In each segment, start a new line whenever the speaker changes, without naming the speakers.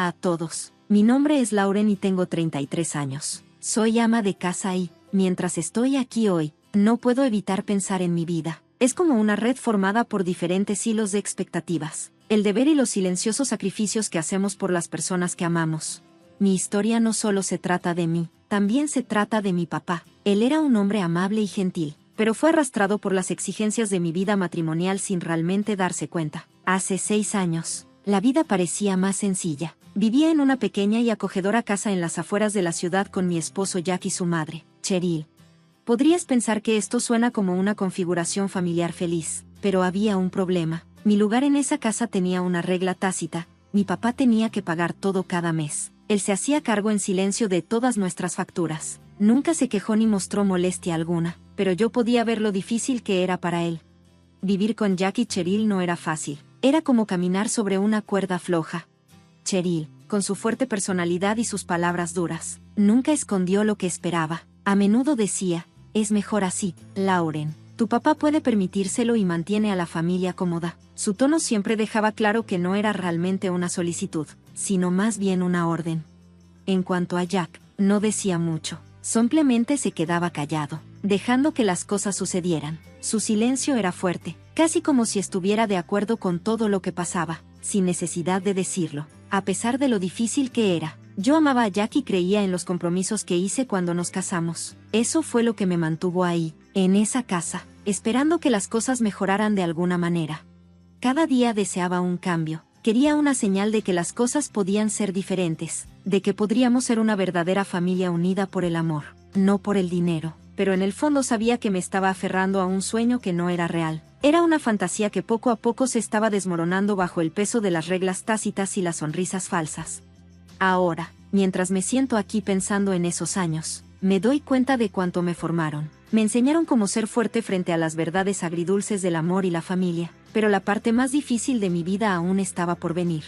Hola a todos, mi nombre es Lauren y tengo 33 años. Soy ama de casa y, mientras estoy aquí hoy, no puedo evitar pensar en mi vida. Es como una red formada por diferentes hilos de expectativas, el deber y los silenciosos sacrificios que hacemos por las personas que amamos. Mi historia no solo se trata de mí, también se trata de mi papá. Él era un hombre amable y gentil, pero fue arrastrado por las exigencias de mi vida matrimonial sin realmente darse cuenta. Hace 6 años, la vida parecía más sencilla. Vivía en una pequeña y acogedora casa en las afueras de la ciudad con mi esposo Jack y su madre, Cheryl. Podrías pensar que esto suena como una configuración familiar feliz, pero había un problema. Mi lugar en esa casa tenía una regla tácita: mi papá tenía que pagar todo cada mes. Él se hacía cargo en silencio de todas nuestras facturas. Nunca se quejó ni mostró molestia alguna, pero yo podía ver lo difícil que era para él. Vivir con Jack y Cheryl no era fácil. Era como caminar sobre una cuerda floja. Cheryl, con su fuerte personalidad y sus palabras duras, nunca escondió lo que esperaba. A menudo decía: es mejor así, Lauren. Tu papá puede permitírselo y mantiene a la familia cómoda. Su tono siempre dejaba claro que no era realmente una solicitud, sino más bien una orden. En cuanto a Jack, no decía mucho. Simplemente se quedaba callado, dejando que las cosas sucedieran. Su silencio era fuerte, casi como si estuviera de acuerdo con todo lo que pasaba, sin necesidad de decirlo. A pesar de lo difícil que era, yo amaba a Jack y creía en los compromisos que hice cuando nos casamos. Eso fue lo que me mantuvo ahí, en esa casa, esperando que las cosas mejoraran de alguna manera. Cada día deseaba un cambio. Quería una señal de que las cosas podían ser diferentes, de que podríamos ser una verdadera familia unida por el amor, no por el dinero. Pero en el fondo sabía que me estaba aferrando a un sueño que no era real. Era una fantasía que poco a poco se estaba desmoronando bajo el peso de las reglas tácitas y las sonrisas falsas. Ahora, mientras me siento aquí pensando en esos años, me doy cuenta de cuánto me formaron. Me enseñaron cómo ser fuerte frente a las verdades agridulces del amor y la familia, pero la parte más difícil de mi vida aún estaba por venir.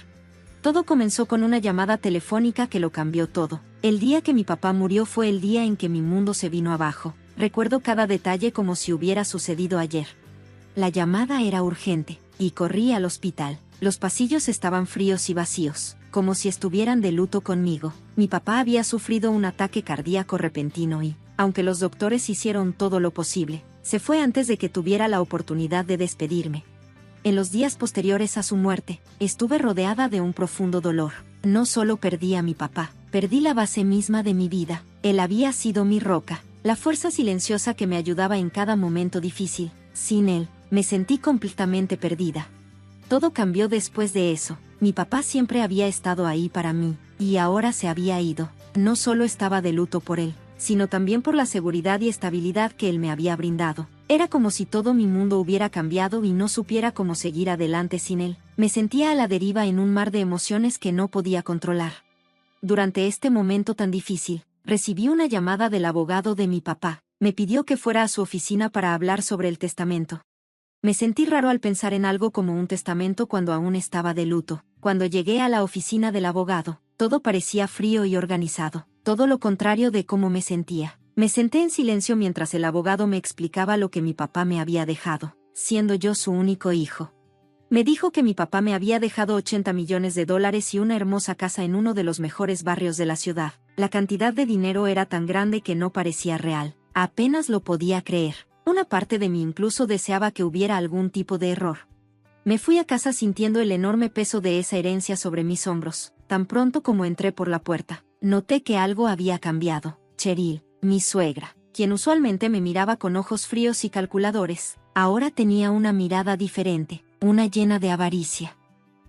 Todo comenzó con una llamada telefónica que lo cambió todo. El día que mi papá murió fue el día en que mi mundo se vino abajo. Recuerdo cada detalle como si hubiera sucedido ayer. La llamada era urgente, y corrí al hospital. Los pasillos estaban fríos y vacíos, como si estuvieran de luto conmigo. Mi papá había sufrido un ataque cardíaco repentino y, aunque los doctores hicieron todo lo posible, se fue antes de que tuviera la oportunidad de despedirme. En los días posteriores a su muerte, estuve rodeada de un profundo dolor. No solo perdí a mi papá, perdí la base misma de mi vida. Él había sido mi roca, la fuerza silenciosa que me ayudaba en cada momento difícil. Sin él, me sentí completamente perdida. Todo cambió después de eso. Mi papá siempre había estado ahí para mí, y ahora se había ido. No solo estaba de luto por él, sino también por la seguridad y estabilidad que él me había brindado. Era como si todo mi mundo hubiera cambiado y no supiera cómo seguir adelante sin él. Me sentía a la deriva en un mar de emociones que no podía controlar. Durante este momento tan difícil, recibí una llamada del abogado de mi papá. Me pidió que fuera a su oficina para hablar sobre el testamento. Me sentí raro al pensar en algo como un testamento cuando aún estaba de luto. Cuando llegué a la oficina del abogado, todo parecía frío y organizado, todo lo contrario de cómo me sentía. Me senté en silencio mientras el abogado me explicaba lo que mi papá me había dejado, siendo yo su único hijo. Me dijo que mi papá me había dejado $80 millones y una hermosa casa en uno de los mejores barrios de la ciudad. La cantidad de dinero era tan grande que no parecía real. Apenas lo podía creer. Una parte de mí incluso deseaba que hubiera algún tipo de error. Me fui a casa sintiendo el enorme peso de esa herencia sobre mis hombros. Tan pronto como entré por la puerta, noté que algo había cambiado. Cheryl, mi suegra, quien usualmente me miraba con ojos fríos y calculadores, ahora tenía una mirada diferente, una llena de avaricia.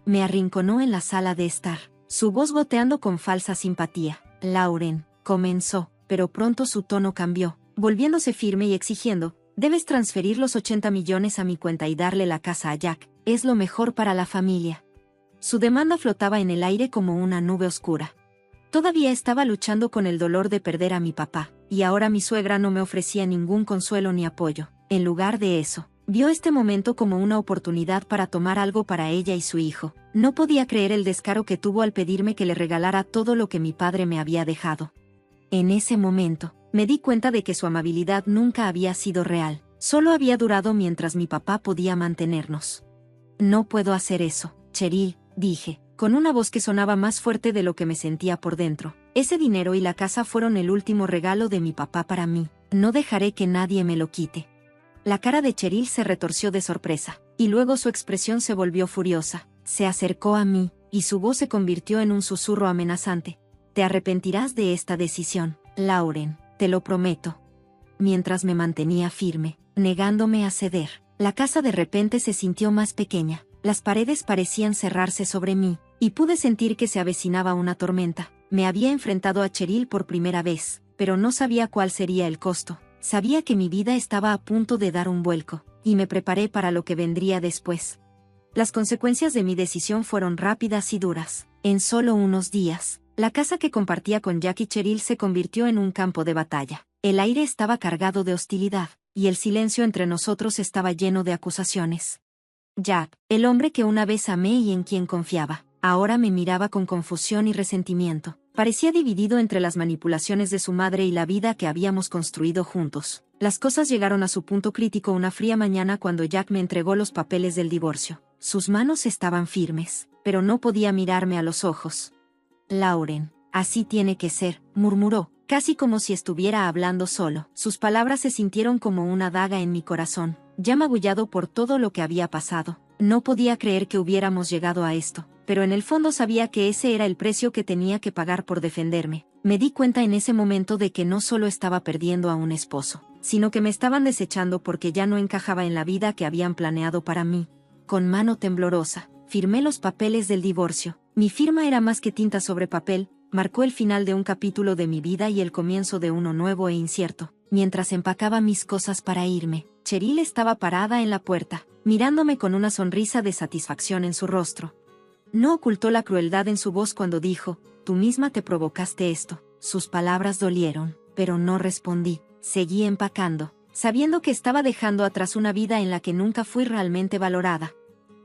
Me arrinconó en la sala de estar, su voz goteando con falsa simpatía. Lauren, comenzó, pero pronto su tono cambió, volviéndose firme y exigiendo: debes transferir los 80 millones a mi cuenta y darle la casa a Jack, es lo mejor para la familia. Su demanda flotaba en el aire como una nube oscura. Todavía estaba luchando con el dolor de perder a mi papá, y ahora mi suegra no me ofrecía ningún consuelo ni apoyo. En lugar de eso, vio este momento como una oportunidad para tomar algo para ella y su hijo. No podía creer el descaro que tuvo al pedirme que le regalara todo lo que mi padre me había dejado. En ese momento, me di cuenta de que su amabilidad nunca había sido real, solo había durado mientras mi papá podía mantenernos. No puedo hacer eso, Cheryl, dije. con una voz que sonaba más fuerte de lo que me sentía por dentro. Ese dinero y la casa fueron el último regalo de mi papá para mí. No dejaré que nadie me lo quite. La cara de Cheryl se retorció de sorpresa, y luego su expresión se volvió furiosa. Se acercó a mí, y su voz se convirtió en un susurro amenazante. Te arrepentirás de esta decisión, Lauren, te lo prometo. Mientras me mantenía firme, negándome a ceder, la casa de repente se sintió más pequeña. Las paredes parecían cerrarse sobre mí, y pude sentir que se avecinaba una tormenta. Me había enfrentado a Cheryl por primera vez, pero no sabía cuál sería el costo. Sabía que mi vida estaba a punto de dar un vuelco, y me preparé para lo que vendría después. Las consecuencias de mi decisión fueron rápidas y duras. En solo unos días, la casa que compartía con Jack y Cheryl se convirtió en un campo de batalla. El aire estaba cargado de hostilidad, y el silencio entre nosotros estaba lleno de acusaciones. Jack, el hombre que una vez amé y en quien confiaba, ahora me miraba con confusión y resentimiento. Parecía dividido entre las manipulaciones de su madre y la vida que habíamos construido juntos. Las cosas llegaron a su punto crítico una fría mañana cuando Jack me entregó los papeles del divorcio. Sus manos estaban firmes, pero no podía mirarme a los ojos. Lauren, así tiene que ser, murmuró, casi como si estuviera hablando solo. Sus palabras se sintieron como una daga en mi corazón, ya magullado por todo lo que había pasado. No podía creer que hubiéramos llegado a esto, pero en el fondo sabía que ese era el precio que tenía que pagar por defenderme. Me di cuenta en ese momento de que no solo estaba perdiendo a un esposo, sino que me estaban desechando porque ya no encajaba en la vida que habían planeado para mí. Con mano temblorosa, firmé los papeles del divorcio. Mi firma era más que tinta sobre papel, marcó el final de un capítulo de mi vida y el comienzo de uno nuevo e incierto. Mientras empacaba mis cosas para irme, Cheryl estaba parada en la puerta, mirándome con una sonrisa de satisfacción en su rostro. No ocultó la crueldad en su voz cuando dijo, tú misma te provocaste esto. Sus palabras dolieron, pero no respondí. Seguí empacando, sabiendo que estaba dejando atrás una vida en la que nunca fui realmente valorada.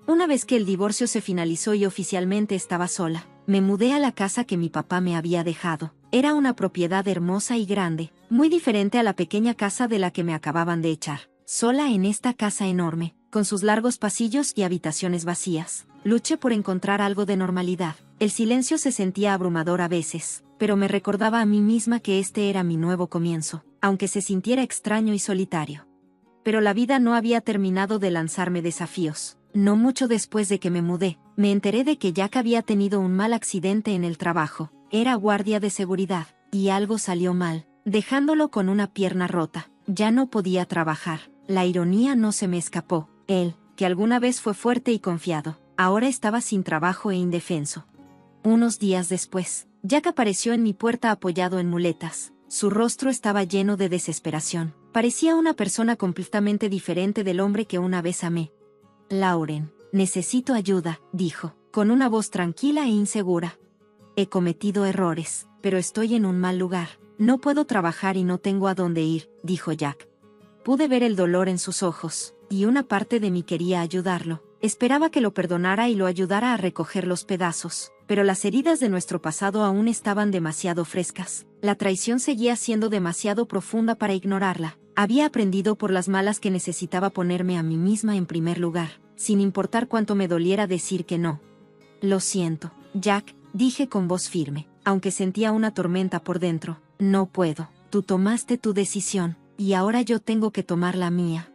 Una vez que el divorcio se finalizó y oficialmente estaba sola, me mudé a la casa que mi papá me había dejado. Era una propiedad hermosa y grande, muy diferente a la pequeña casa de la que me acababan de echar. Sola en esta casa enorme, con sus largos pasillos y habitaciones vacías, luché por encontrar algo de normalidad. El silencio se sentía abrumador a veces, pero me recordaba a mí misma que este era mi nuevo comienzo, aunque se sintiera extraño y solitario. Pero la vida no había terminado de lanzarme desafíos. No mucho después de que me mudé, me enteré de que Jack había tenido un mal accidente en el trabajo. Era guardia de seguridad, y algo salió mal, dejándolo con una pierna rota. Ya no podía trabajar. La ironía no se me escapó. Él, que alguna vez fue fuerte y confiado, ahora estaba sin trabajo e indefenso. Unos días después, Jack apareció en mi puerta apoyado en muletas. Su rostro estaba lleno de desesperación. Parecía una persona completamente diferente del hombre que una vez amé. Lauren, necesito ayuda, dijo, con una voz tranquila e insegura. He cometido errores, pero estoy en un mal lugar. No puedo trabajar y no tengo a dónde ir, dijo Jack. Pude ver el dolor en sus ojos, y una parte de mí quería ayudarlo. Esperaba que lo perdonara y lo ayudara a recoger los pedazos, pero las heridas de nuestro pasado aún estaban demasiado frescas. La traición seguía siendo demasiado profunda para ignorarla. Había aprendido por las malas que necesitaba ponerme a mí misma en primer lugar, sin importar cuánto me doliera decir que no. Lo siento, Jack, dije con voz firme, aunque sentía una tormenta por dentro. No puedo. Tú tomaste tu decisión, y ahora yo tengo que tomar la mía.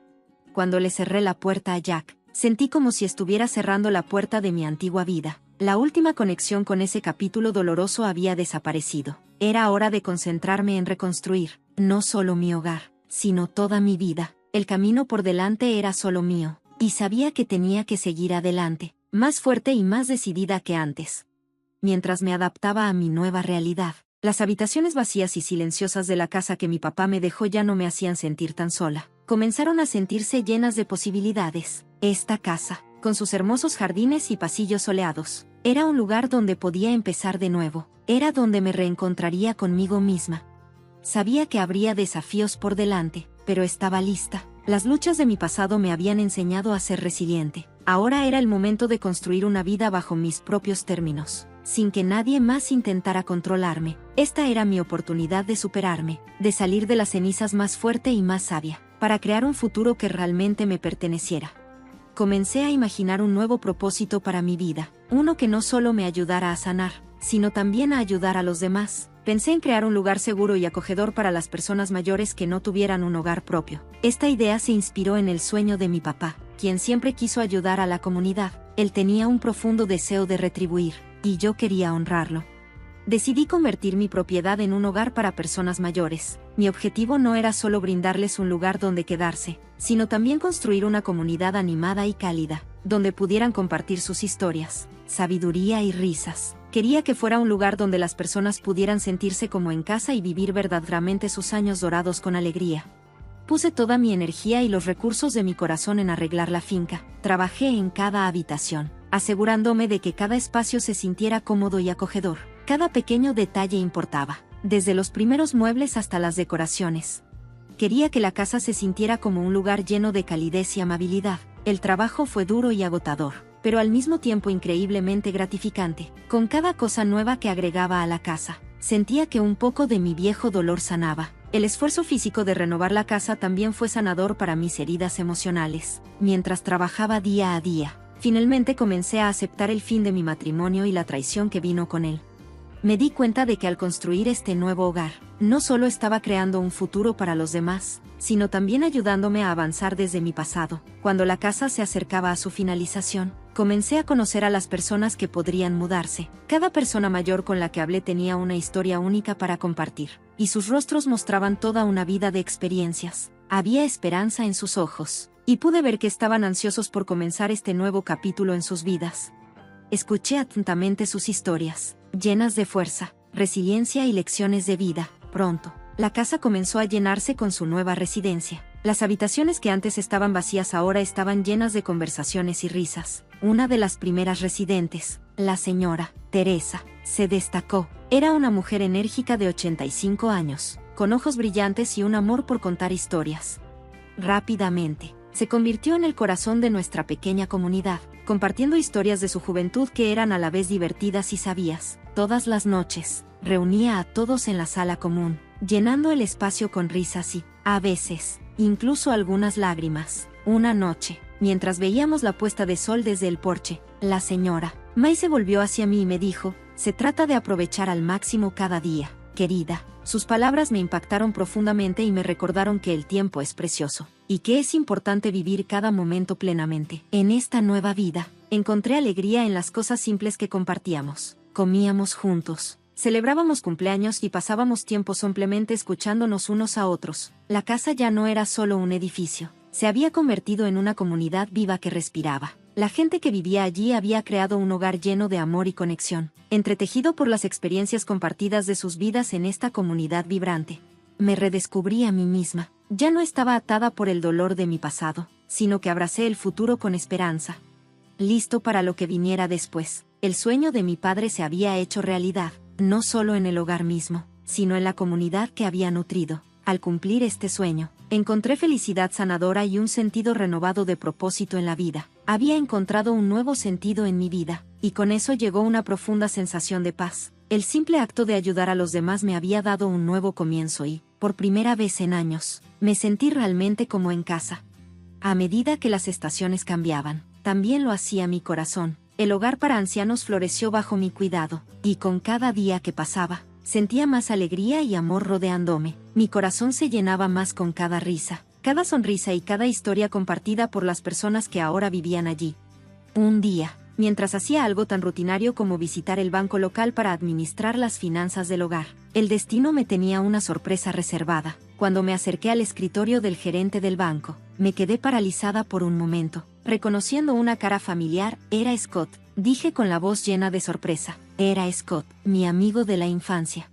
Cuando le cerré la puerta a Jack, sentí como si estuviera cerrando la puerta de mi antigua vida. La última conexión con ese capítulo doloroso había desaparecido. Era hora de concentrarme en reconstruir, no solo mi hogar, sino toda mi vida. El camino por delante era solo mío, y sabía que tenía que seguir adelante, más fuerte y más decidida que antes. Mientras me adaptaba a mi nueva realidad, las habitaciones vacías y silenciosas de la casa que mi papá me dejó ya no me hacían sentir tan sola. Comenzaron a sentirse llenas de posibilidades. Esta casa, con sus hermosos jardines y pasillos soleados, era un lugar donde podía empezar de nuevo. Era donde me reencontraría conmigo misma. Sabía que habría desafíos por delante, pero estaba lista. Las luchas de mi pasado me habían enseñado a ser resiliente. Ahora era el momento de construir una vida bajo mis propios términos, sin que nadie más intentara controlarme. Esta era mi oportunidad de superarme, de salir de las cenizas más fuerte y más sabia, para crear un futuro que realmente me perteneciera. comencé a imaginar un nuevo propósito para mi vida, uno que no solo me ayudara a sanar, sino también a ayudar a los demás. Pensé en crear un lugar seguro y acogedor para las personas mayores que no tuvieran un hogar propio. Esta idea se inspiró en el sueño de mi papá, quien siempre quiso ayudar a la comunidad. Él tenía un profundo deseo de retribuir, y yo quería honrarlo. Decidí convertir mi propiedad en un hogar para personas mayores. Mi objetivo no era solo brindarles un lugar donde quedarse, sino también construir una comunidad animada y cálida, donde pudieran compartir sus historias, sabiduría y risas. Quería que fuera un lugar donde las personas pudieran sentirse como en casa y vivir verdaderamente sus años dorados con alegría. Puse toda mi energía y los recursos de mi corazón en arreglar la finca. Trabajé en cada habitación, asegurándome de que cada espacio se sintiera cómodo y acogedor. Cada pequeño detalle importaba, desde los primeros muebles hasta las decoraciones. Quería que la casa se sintiera como un lugar lleno de calidez y amabilidad. El trabajo fue duro y agotador, pero al mismo tiempo increíblemente gratificante. Con cada cosa nueva que agregaba a la casa, sentía que un poco de mi viejo dolor sanaba. El esfuerzo físico de renovar la casa también fue sanador para mis heridas emocionales. Mientras trabajaba día a día, finalmente comencé a aceptar el fin de mi matrimonio y la traición que vino con él. Me di cuenta de que al construir este nuevo hogar, no solo estaba creando un futuro para los demás, sino también ayudándome a avanzar desde mi pasado. Cuando la casa se acercaba a su finalización, comencé a conocer a las personas que podrían mudarse. Cada persona mayor con la que hablé tenía una historia única para compartir, y sus rostros mostraban toda una vida de experiencias. Había esperanza en sus ojos, y pude ver que estaban ansiosos por comenzar este nuevo capítulo en sus vidas. Escuché atentamente sus historias, llenas de fuerza, resiliencia y lecciones de vida. Pronto, la casa comenzó a llenarse con su nueva residencia. Las habitaciones que antes estaban vacías ahora estaban llenas de conversaciones y risas. Una de las primeras residentes, la señora Teresa, se destacó. Era una mujer enérgica de 85 años, con ojos brillantes y un amor por contar historias. Rápidamente, se convirtió en el corazón de nuestra pequeña comunidad, compartiendo historias de su juventud que eran a la vez divertidas y sabias. Todas las noches, reunía a todos en la sala común, llenando el espacio con risas y, a veces, incluso algunas lágrimas. Una noche, mientras veíamos la puesta de sol desde el porche, la señora May se volvió hacia mí y me dijo: "Se trata de aprovechar al máximo cada día, querida". Sus palabras me impactaron profundamente y me recordaron que el tiempo es precioso, y que es importante vivir cada momento plenamente. En esta nueva vida, encontré alegría en las cosas simples que compartíamos. Comíamos juntos, celebrábamos cumpleaños y pasábamos tiempo simplemente escuchándonos unos a otros. La casa ya no era solo un edificio, se había convertido en una comunidad viva que respiraba. La gente que vivía allí había creado un hogar lleno de amor y conexión, entretejido por las experiencias compartidas de sus vidas en esta comunidad vibrante. Me redescubrí a mí misma. Ya no estaba atada por el dolor de mi pasado, sino que abracé el futuro con esperanza. Listo para lo que viniera después. El sueño de mi padre se había hecho realidad, no solo en el hogar mismo, sino en la comunidad que había nutrido. Al cumplir este sueño, encontré felicidad sanadora y un sentido renovado de propósito en la vida. Había encontrado un nuevo sentido en mi vida, y con eso llegó una profunda sensación de paz. El simple acto de ayudar a los demás me había dado un nuevo comienzo y, por primera vez en años, me sentí realmente como en casa. A medida que las estaciones cambiaban, también lo hacía mi corazón. El hogar para ancianos floreció bajo mi cuidado, y con cada día que pasaba, sentía más alegría y amor rodeándome. Mi corazón se llenaba más con cada risa, cada sonrisa y cada historia compartida por las personas que ahora vivían allí. Un día, mientras hacía algo tan rutinario como visitar el banco local para administrar las finanzas del hogar, el destino me tenía una sorpresa reservada. Cuando me acerqué al escritorio del gerente del banco, me quedé paralizada por un momento. Reconociendo una cara familiar, era Scott, dije con la voz llena de sorpresa. Era Scott, mi amigo de la infancia.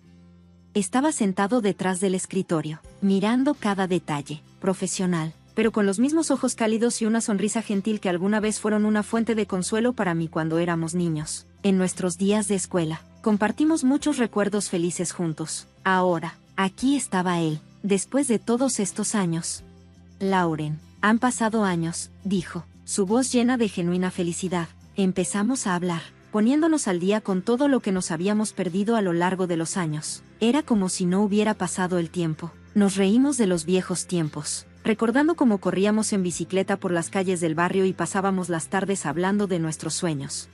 Estaba sentado detrás del escritorio, mirando cada detalle, profesional, pero con los mismos ojos cálidos y una sonrisa gentil que alguna vez fueron una fuente de consuelo para mí cuando éramos niños. En nuestros días de escuela, compartimos muchos recuerdos felices juntos. Ahora, aquí estaba él, después de todos estos años. Lauren, han pasado años, dijo, su voz llena de genuina felicidad. Empezamos a hablar, poniéndonos al día con todo lo que nos habíamos perdido a lo largo de los años. Era como si no hubiera pasado el tiempo. Nos reímos de los viejos tiempos, recordando cómo corríamos en bicicleta por las calles del barrio y pasábamos las tardes hablando de nuestros sueños.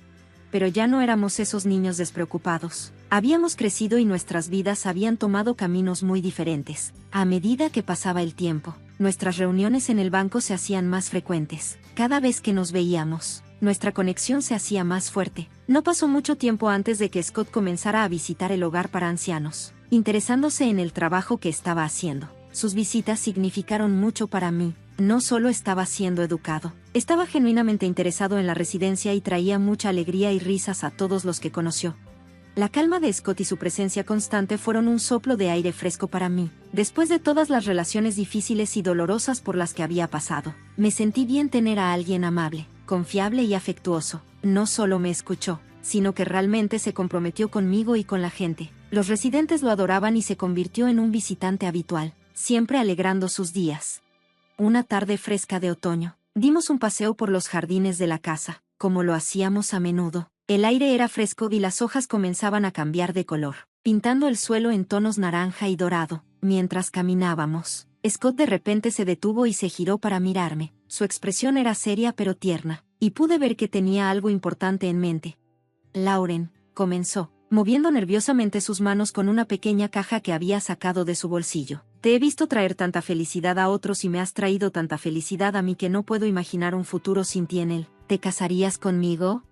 Pero ya no éramos esos niños despreocupados. Habíamos crecido y nuestras vidas habían tomado caminos muy diferentes. A medida que pasaba el tiempo, nuestras reuniones en el banco se hacían más frecuentes. Cada vez que nos veíamos, nuestra conexión se hacía más fuerte. No pasó mucho tiempo antes de que Scott comenzara a visitar el hogar para ancianos, interesándose en el trabajo que estaba haciendo. Sus visitas significaron mucho para mí. No solo estaba siendo educado, estaba genuinamente interesado en la residencia y traía mucha alegría y risas a todos los que conoció. La calma de Scott y su presencia constante fueron un soplo de aire fresco para mí. Después de todas las relaciones difíciles y dolorosas por las que había pasado, me sentí bien tener a alguien amable, confiable y afectuoso. No solo me escuchó, sino que realmente se comprometió conmigo y con la gente. Los residentes lo adoraban y se convirtió en un visitante habitual, siempre alegrando sus días. Una tarde fresca de otoño, dimos un paseo por los jardines de la casa, como lo hacíamos a menudo. El aire era fresco y las hojas comenzaban a cambiar de color, pintando el suelo en tonos naranja y dorado. Mientras caminábamos, Scott de repente se detuvo y se giró para mirarme. Su expresión era seria pero tierna, y pude ver que tenía algo importante en mente. Lauren, comenzó, moviendo nerviosamente sus manos con una pequeña caja que había sacado de su bolsillo. Te he visto traer tanta felicidad a otros y me has traído tanta felicidad a mí que no puedo imaginar un futuro sin ti en él. ¿Te casarías conmigo?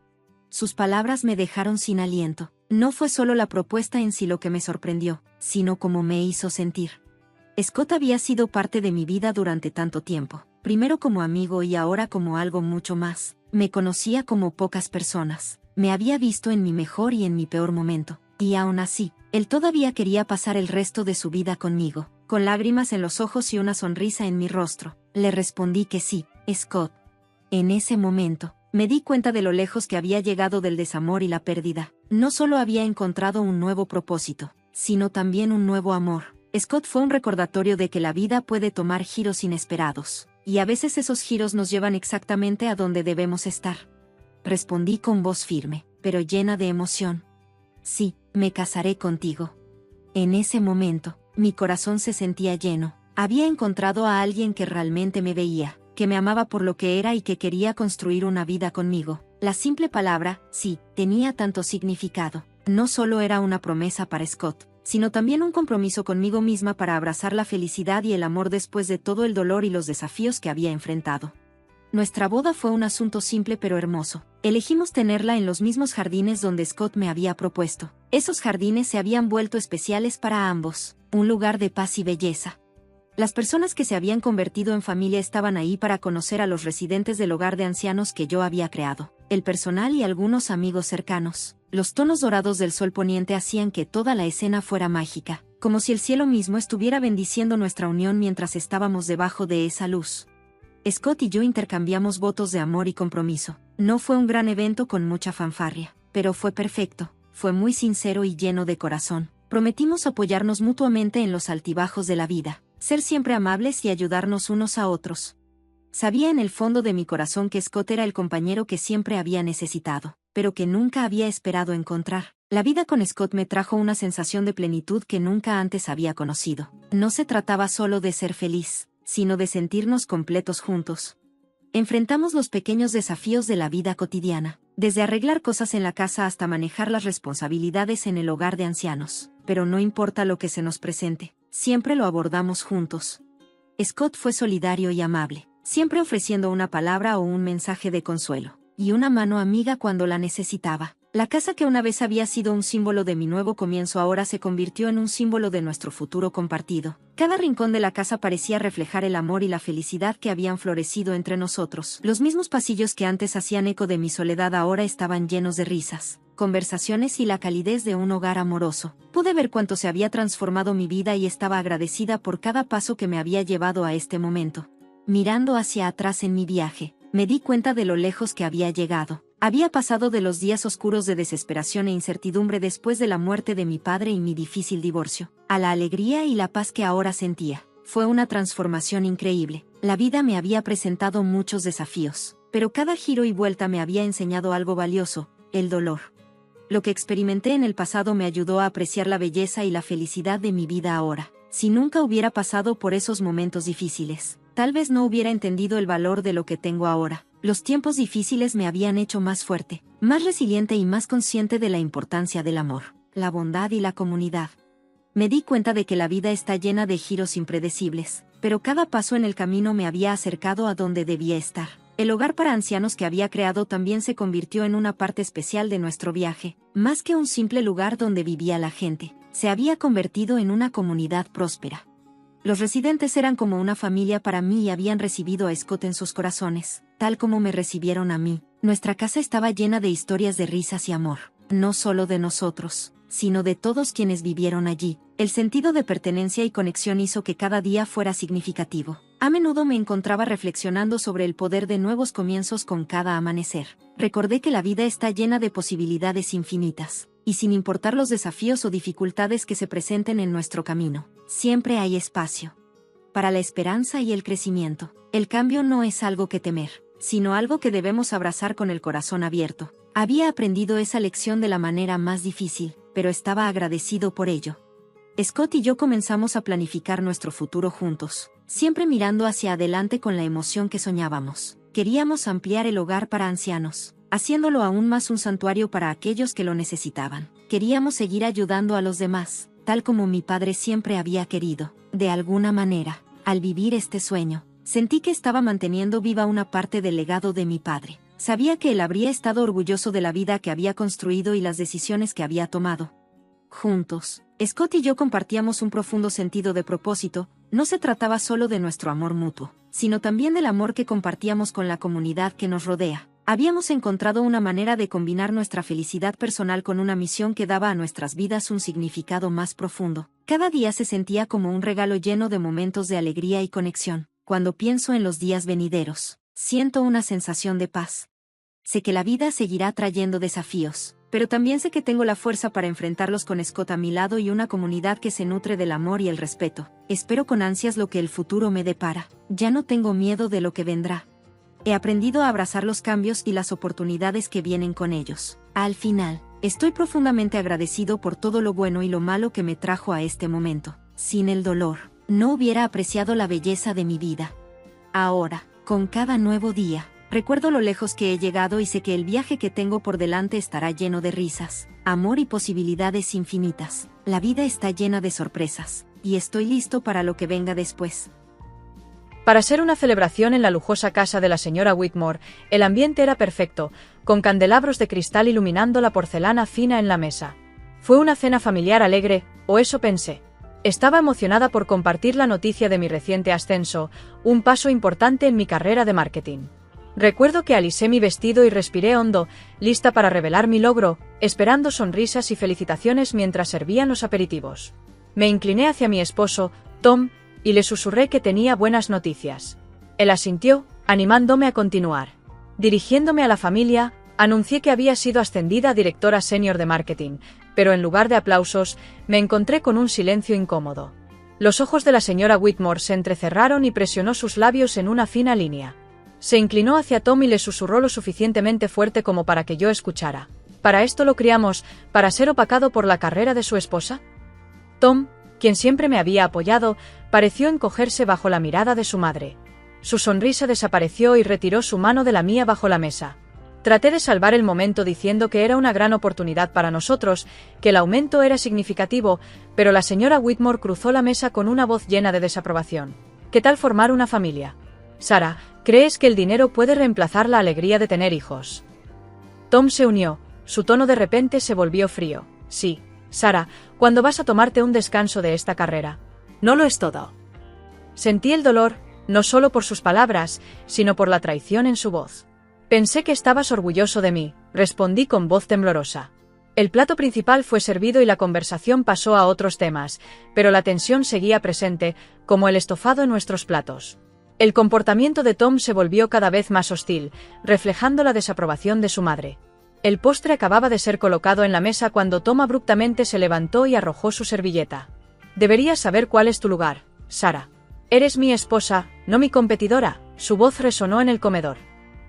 Sus palabras me dejaron sin aliento. No fue solo la propuesta en sí lo que me sorprendió, sino cómo me hizo sentir. Scott había sido parte de mi vida durante tanto tiempo, primero como amigo y ahora como algo mucho más. Me conocía como pocas personas. Me había visto en mi mejor y en mi peor momento, y aún así, él todavía quería pasar el resto de su vida conmigo. Con lágrimas en los ojos y una sonrisa en mi rostro, le respondí que sí, Scott. En ese momento, me di cuenta de lo lejos que había llegado del desamor y la pérdida. No solo había encontrado un nuevo propósito, sino también un nuevo amor. Scott fue un recordatorio de que la vida puede tomar giros inesperados, y a veces esos giros nos llevan exactamente a donde debemos estar. Respondí con voz firme, pero llena de emoción. Sí, me casaré contigo. En ese momento, mi corazón se sentía lleno. Había encontrado a alguien que realmente me veía, que me amaba por lo que era y que quería construir una vida conmigo. La simple palabra, sí, tenía tanto significado. No solo era una promesa para Scott, sino también un compromiso conmigo misma para abrazar la felicidad y el amor después de todo el dolor y los desafíos que había enfrentado. Nuestra boda fue un asunto simple pero hermoso. Elegimos tenerla en los mismos jardines donde Scott me había propuesto. Esos jardines se habían vuelto especiales para ambos, un lugar de paz y belleza. Las personas que se habían convertido en familia estaban ahí para conocer a los residentes del hogar de ancianos que yo había creado, el personal y algunos amigos cercanos. Los tonos dorados del sol poniente hacían que toda la escena fuera mágica, como si el cielo mismo estuviera bendiciendo nuestra unión mientras estábamos debajo de esa luz. Scott y yo intercambiamos votos de amor y compromiso. No fue un gran evento con mucha fanfarria, pero fue perfecto, fue muy sincero y lleno de corazón. Prometimos apoyarnos mutuamente en los altibajos de la vida, ser siempre amables y ayudarnos unos a otros. Sabía en el fondo de mi corazón que Scott era el compañero que siempre había necesitado, pero que nunca había esperado encontrar. La vida con Scott me trajo una sensación de plenitud que nunca antes había conocido. No se trataba solo de ser feliz, sino de sentirnos completos juntos. Enfrentamos los pequeños desafíos de la vida cotidiana, desde arreglar cosas en la casa hasta manejar las responsabilidades en el hogar de ancianos. Pero no importa lo que se nos presente, siempre lo abordamos juntos. Scott fue solidario y amable, siempre ofreciendo una palabra o un mensaje de consuelo, y una mano amiga cuando la necesitaba. La casa que una vez había sido un símbolo de mi nuevo comienzo ahora se convirtió en un símbolo de nuestro futuro compartido. Cada rincón de la casa parecía reflejar el amor y la felicidad que habían florecido entre nosotros. Los mismos pasillos que antes hacían eco de mi soledad ahora estaban llenos de risas, conversaciones y la calidez de un hogar amoroso. Pude ver cuánto se había transformado mi vida y estaba agradecida por cada paso que me había llevado a este momento. Mirando hacia atrás en mi viaje, me di cuenta de lo lejos que había llegado. Había pasado de los días oscuros de desesperación e incertidumbre después de la muerte de mi padre y mi difícil divorcio, a la alegría y la paz que ahora sentía. Fue una transformación increíble. La vida me había presentado muchos desafíos, pero cada giro y vuelta me había enseñado algo valioso: el dolor. Lo que experimenté en el pasado me ayudó a apreciar la belleza y la felicidad de mi vida ahora. Si nunca hubiera pasado por esos momentos difíciles, tal vez no hubiera entendido el valor de lo que tengo ahora. Los tiempos difíciles me habían hecho más fuerte, más resiliente y más consciente de la importancia del amor, la bondad y la comunidad. Me di cuenta de que la vida está llena de giros impredecibles, pero cada paso en el camino me había acercado a donde debía estar. El hogar para ancianos que había creado también se convirtió en una parte especial de nuestro viaje. Más que un simple lugar donde vivía la gente, se había convertido en una comunidad próspera. Los residentes eran como una familia para mí y habían recibido a Scott en sus corazones, tal como me recibieron a mí. Nuestra casa estaba llena de historias de risas y amor, no solo de nosotros, sino de todos quienes vivieron allí. El sentido de pertenencia y conexión hizo que cada día fuera significativo. A menudo me encontraba reflexionando sobre el poder de nuevos comienzos con cada amanecer. Recordé que la vida está llena de posibilidades infinitas, y sin importar los desafíos o dificultades que se presenten en nuestro camino, siempre hay espacio para la esperanza y el crecimiento. El cambio no es algo que temer, sino algo que debemos abrazar con el corazón abierto. Había aprendido esa lección de la manera más difícil, pero estaba agradecido por ello. Scott y yo comenzamos a planificar nuestro futuro juntos, siempre mirando hacia adelante con la emoción que soñábamos. Queríamos ampliar el hogar para ancianos, haciéndolo aún más un santuario para aquellos que lo necesitaban. Queríamos seguir ayudando a los demás, tal como mi padre siempre había querido. De alguna manera, al vivir este sueño, sentí que estaba manteniendo viva una parte del legado de mi padre. Sabía que él habría estado orgulloso de la vida que había construido y las decisiones que había tomado. Juntos, Scott y yo compartíamos un profundo sentido de propósito. No se trataba solo de nuestro amor mutuo, sino también del amor que compartíamos con la comunidad que nos rodea. Habíamos encontrado una manera de combinar nuestra felicidad personal con una misión que daba a nuestras vidas un significado más profundo. Cada día se sentía como un regalo lleno de momentos de alegría y conexión. Cuando pienso en los días venideros, siento una sensación de paz. Sé que la vida seguirá trayendo desafíos, pero también sé que tengo la fuerza para enfrentarlos con Scott a mi lado y una comunidad que se nutre del amor y el respeto. Espero con ansias lo que el futuro me depara. Ya no tengo miedo de lo que vendrá. He aprendido a abrazar los cambios y las oportunidades que vienen con ellos. Al final, estoy profundamente agradecido por todo lo bueno y lo malo que me trajo a este momento. Sin el dolor, no hubiera apreciado la belleza de mi vida. Ahora, con cada nuevo día, recuerdo lo lejos que he llegado y sé que el viaje que tengo por delante estará lleno de risas, amor y posibilidades infinitas. La vida está llena de sorpresas, y estoy listo para lo que venga después.
Para ser una celebración en la lujosa casa de la señora Whitmore, el ambiente era perfecto, con candelabros de cristal iluminando la porcelana fina en la mesa. Fue una cena familiar alegre, o eso pensé. Estaba emocionada por compartir la noticia de mi reciente ascenso, un paso importante en mi carrera de marketing. Recuerdo que alisé mi vestido y respiré hondo, lista para revelar mi logro, esperando sonrisas y felicitaciones mientras servían los aperitivos. Me incliné hacia mi esposo, Tom, y le susurré que tenía buenas noticias. Él asintió, animándome a continuar. Dirigiéndome a la familia, anuncié que había sido ascendida a directora senior de marketing, pero en lugar de aplausos, me encontré con un silencio incómodo. Los ojos de la señora Whitmore se entrecerraron y presionó sus labios en una fina línea. Se inclinó hacia Tom y le susurró lo suficientemente fuerte como para que yo escuchara. ¿Para esto lo criamos, para ser opacado por la carrera de su esposa? Tom, quien siempre me había apoyado, pareció encogerse bajo la mirada de su madre. Su sonrisa desapareció y retiró su mano de la mía bajo la mesa. Traté de salvar el momento diciendo que era una gran oportunidad para nosotros, que el aumento era significativo, pero la señora Whitmore cruzó la mesa con una voz llena de desaprobación. ¿Qué tal formar una familia? Sara, ¿crees que el dinero puede reemplazar la alegría de tener hijos? Tom se unió, su tono de repente se volvió frío. Sí, Sara, ¿cuándo vas a tomarte un descanso de esta carrera? No lo es todo. Sentí el dolor, no solo por sus palabras, sino por la traición en su voz. Pensé que estabas orgulloso de mí, respondí con voz temblorosa. El plato principal fue servido y la conversación pasó a otros temas, pero la tensión seguía presente, como el estofado en nuestros platos. El comportamiento de Tom se volvió cada vez más hostil, reflejando la desaprobación de su madre. El postre acababa de ser colocado en la mesa cuando Tom abruptamente se levantó y arrojó su servilleta. Deberías saber cuál es tu lugar, Sara. Eres mi esposa, no mi competidora. Su voz resonó en el comedor.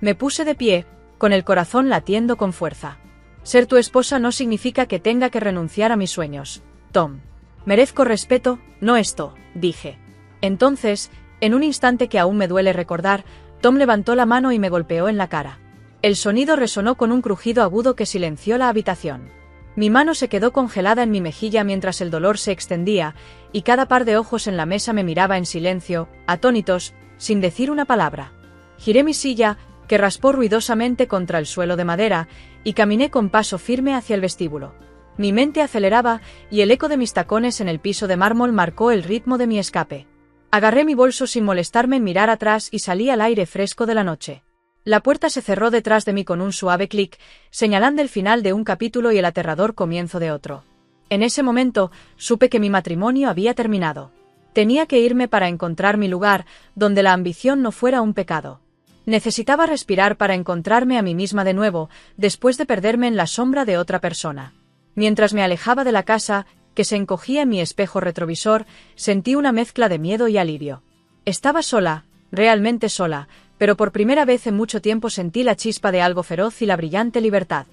Me puse de pie, con el corazón latiendo con fuerza. Ser tu esposa no significa que tenga que renunciar a mis sueños, Tom. Merezco respeto, no esto, dije. Entonces, En un instante que aún me duele recordar, Tom levantó la mano y me golpeó en la cara. El sonido resonó con un crujido agudo que silenció la habitación. Mi mano se quedó congelada en mi mejilla mientras el dolor se extendía, y cada par de ojos en la mesa me miraba en silencio, atónitos, sin decir una palabra. Giré mi silla, que raspó ruidosamente contra el suelo de madera, y caminé con paso firme hacia el vestíbulo. Mi mente aceleraba, y el eco de mis tacones en el piso de mármol marcó el ritmo de mi escape. Agarré mi bolso sin molestarme en mirar atrás y salí al aire fresco de la noche. La puerta se cerró detrás de mí con un suave clic, señalando el final de un capítulo y el aterrador comienzo de otro. En ese momento, supe que mi matrimonio había terminado. Tenía que irme para encontrar mi lugar, donde la ambición no fuera un pecado. Necesitaba respirar para encontrarme a mí misma de nuevo, después de perderme en la sombra de otra persona. Mientras me alejaba de la casa, que se encogía en mi espejo retrovisor, sentí una mezcla de miedo y alivio. Estaba sola, realmente sola, pero por primera vez en mucho tiempo sentí la chispa de algo feroz y la brillante libertad.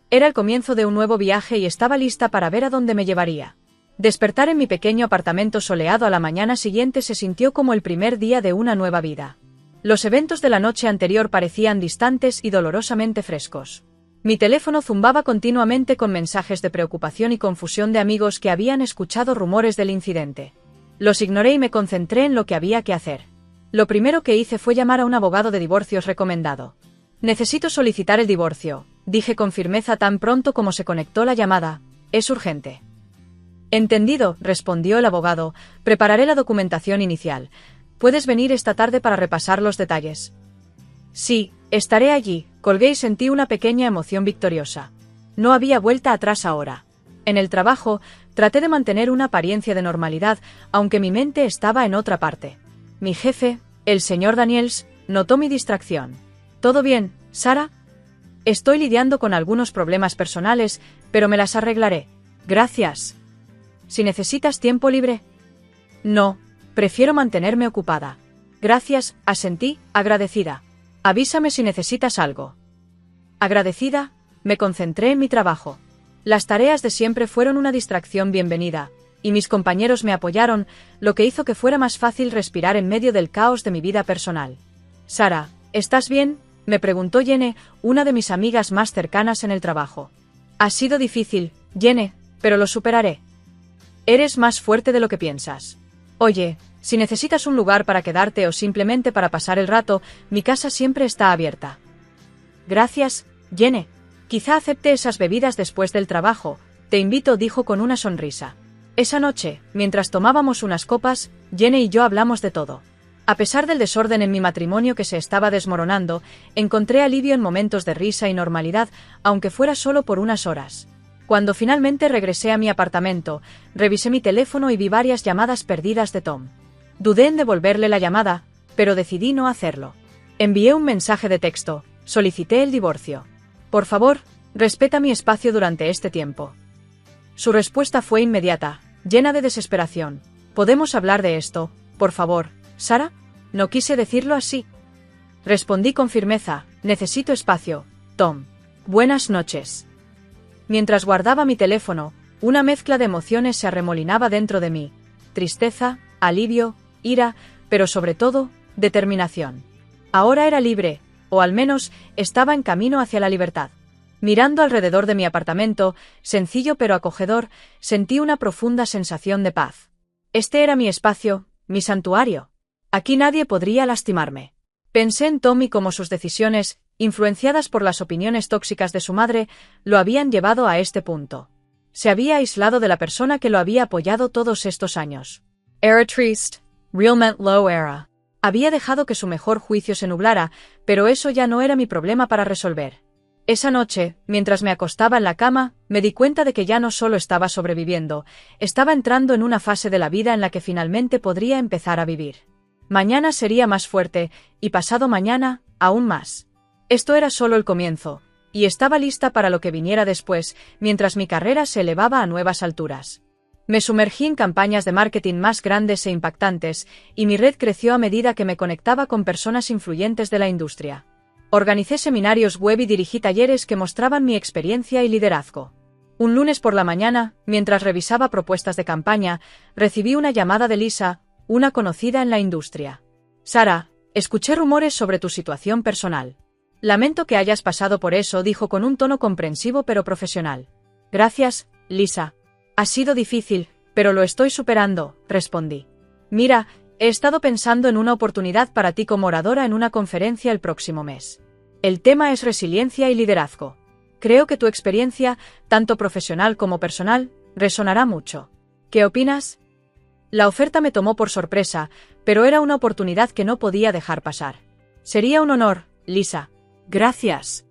Era el comienzo de un nuevo viaje y estaba lista para ver a dónde me llevaría. Despertar en mi pequeño apartamento soleado a la mañana siguiente se sintió como el primer día de una nueva vida. Los eventos de la noche anterior parecían distantes y dolorosamente frescos. Mi teléfono zumbaba continuamente con mensajes de preocupación y confusión de amigos que habían escuchado rumores del incidente. Los ignoré y me concentré en lo que había que hacer. Lo primero que hice fue llamar a un abogado de divorcios recomendado. Necesito solicitar el divorcio, dije con firmeza tan pronto como se conectó la llamada. Es urgente. Entendido, respondió el abogado. Prepararé la documentación inicial. ¿Puedes venir esta tarde para repasar los detalles? Sí, estaré allí, colgué y sentí una pequeña emoción victoriosa. No había vuelta atrás ahora. En el trabajo, traté de mantener una apariencia de normalidad, aunque mi mente estaba en otra parte. Mi jefe, el señor Daniels, notó mi distracción. ¿Todo bien, Sara? Estoy lidiando con algunos problemas personales, pero me las arreglaré. Gracias. Si necesitas tiempo libre. No, prefiero mantenerme ocupada. Gracias, asentí, agradecida. Avísame si necesitas algo. Agradecida, me concentré en mi trabajo. Las tareas de siempre fueron una distracción bienvenida, y mis compañeros me apoyaron, lo que hizo que fuera más fácil respirar en medio del caos de mi vida personal. Sara, ¿estás bien?, me preguntó Jenny, una de mis amigas más cercanas en el trabajo. Ha sido difícil, Jenny, pero lo superaré. Eres más fuerte de lo que piensas. Oye, si necesitas un lugar para quedarte o simplemente para pasar el rato, mi casa siempre está abierta. Gracias, Jenny. Quizá acepte esas bebidas después del trabajo, te invito, dijo con una sonrisa. Esa noche, mientras tomábamos unas copas, Jenny y yo hablamos de todo. A pesar del desorden en mi matrimonio que se estaba desmoronando, encontré alivio en momentos de risa y normalidad, aunque fuera solo por unas horas. Cuando finalmente regresé a mi apartamento, revisé mi teléfono y vi varias llamadas perdidas de Tom. Dudé en devolverle la llamada, pero decidí no hacerlo. Envié un mensaje de texto, solicité el divorcio. Por favor, respeta mi espacio durante este tiempo. Su respuesta fue inmediata, llena de desesperación. ¿Podemos hablar de esto, por favor, Sara? No quise decirlo así. Respondí con firmeza, necesito espacio, Tom. Buenas noches. Mientras guardaba mi teléfono, una mezcla de emociones se arremolinaba dentro de mí. Tristeza, alivio, ira, pero sobre todo, determinación. Ahora era libre, o al menos, estaba en camino hacia la libertad. Mirando alrededor de mi apartamento, sencillo pero acogedor, sentí una profunda sensación de paz. Este era mi espacio, mi santuario. Aquí nadie podría lastimarme. Pensé en Tom y cómo sus decisiones, influenciadas por las opiniones tóxicas de su madre, lo habían llevado a este punto. Se había aislado de la persona que lo había apoyado todos estos años. Era triste, realmente lo era. Había dejado que su mejor juicio se nublara, pero eso ya no era mi problema para resolver. Esa noche, mientras me acostaba en la cama, me di cuenta de que ya no solo estaba sobreviviendo, estaba entrando en una fase de la vida en la que finalmente podría empezar a vivir. Mañana sería más fuerte, y pasado mañana, aún más. Esto era solo el comienzo, y estaba lista para lo que viniera después, mientras mi carrera se elevaba a nuevas alturas. Me sumergí en campañas de marketing más grandes e impactantes, y mi red creció a medida que me conectaba con personas influyentes de la industria. Organicé seminarios web y dirigí talleres que mostraban mi experiencia y liderazgo. Un lunes por la mañana, mientras revisaba propuestas de campaña, recibí una llamada de Lisa, una conocida en la industria. Sara, escuché rumores sobre tu situación personal. Lamento que hayas pasado por eso, dijo con un tono comprensivo pero profesional. Gracias, Lisa. Ha sido difícil, pero lo estoy superando, respondí. Mira, he estado pensando en una oportunidad para ti como oradora en una conferencia el próximo mes. El tema es resiliencia y liderazgo. Creo que tu experiencia, tanto profesional como personal, resonará mucho. ¿Qué opinas? La oferta me tomó por sorpresa, pero era una oportunidad que no podía dejar pasar. Sería un honor, Lisa. Gracias.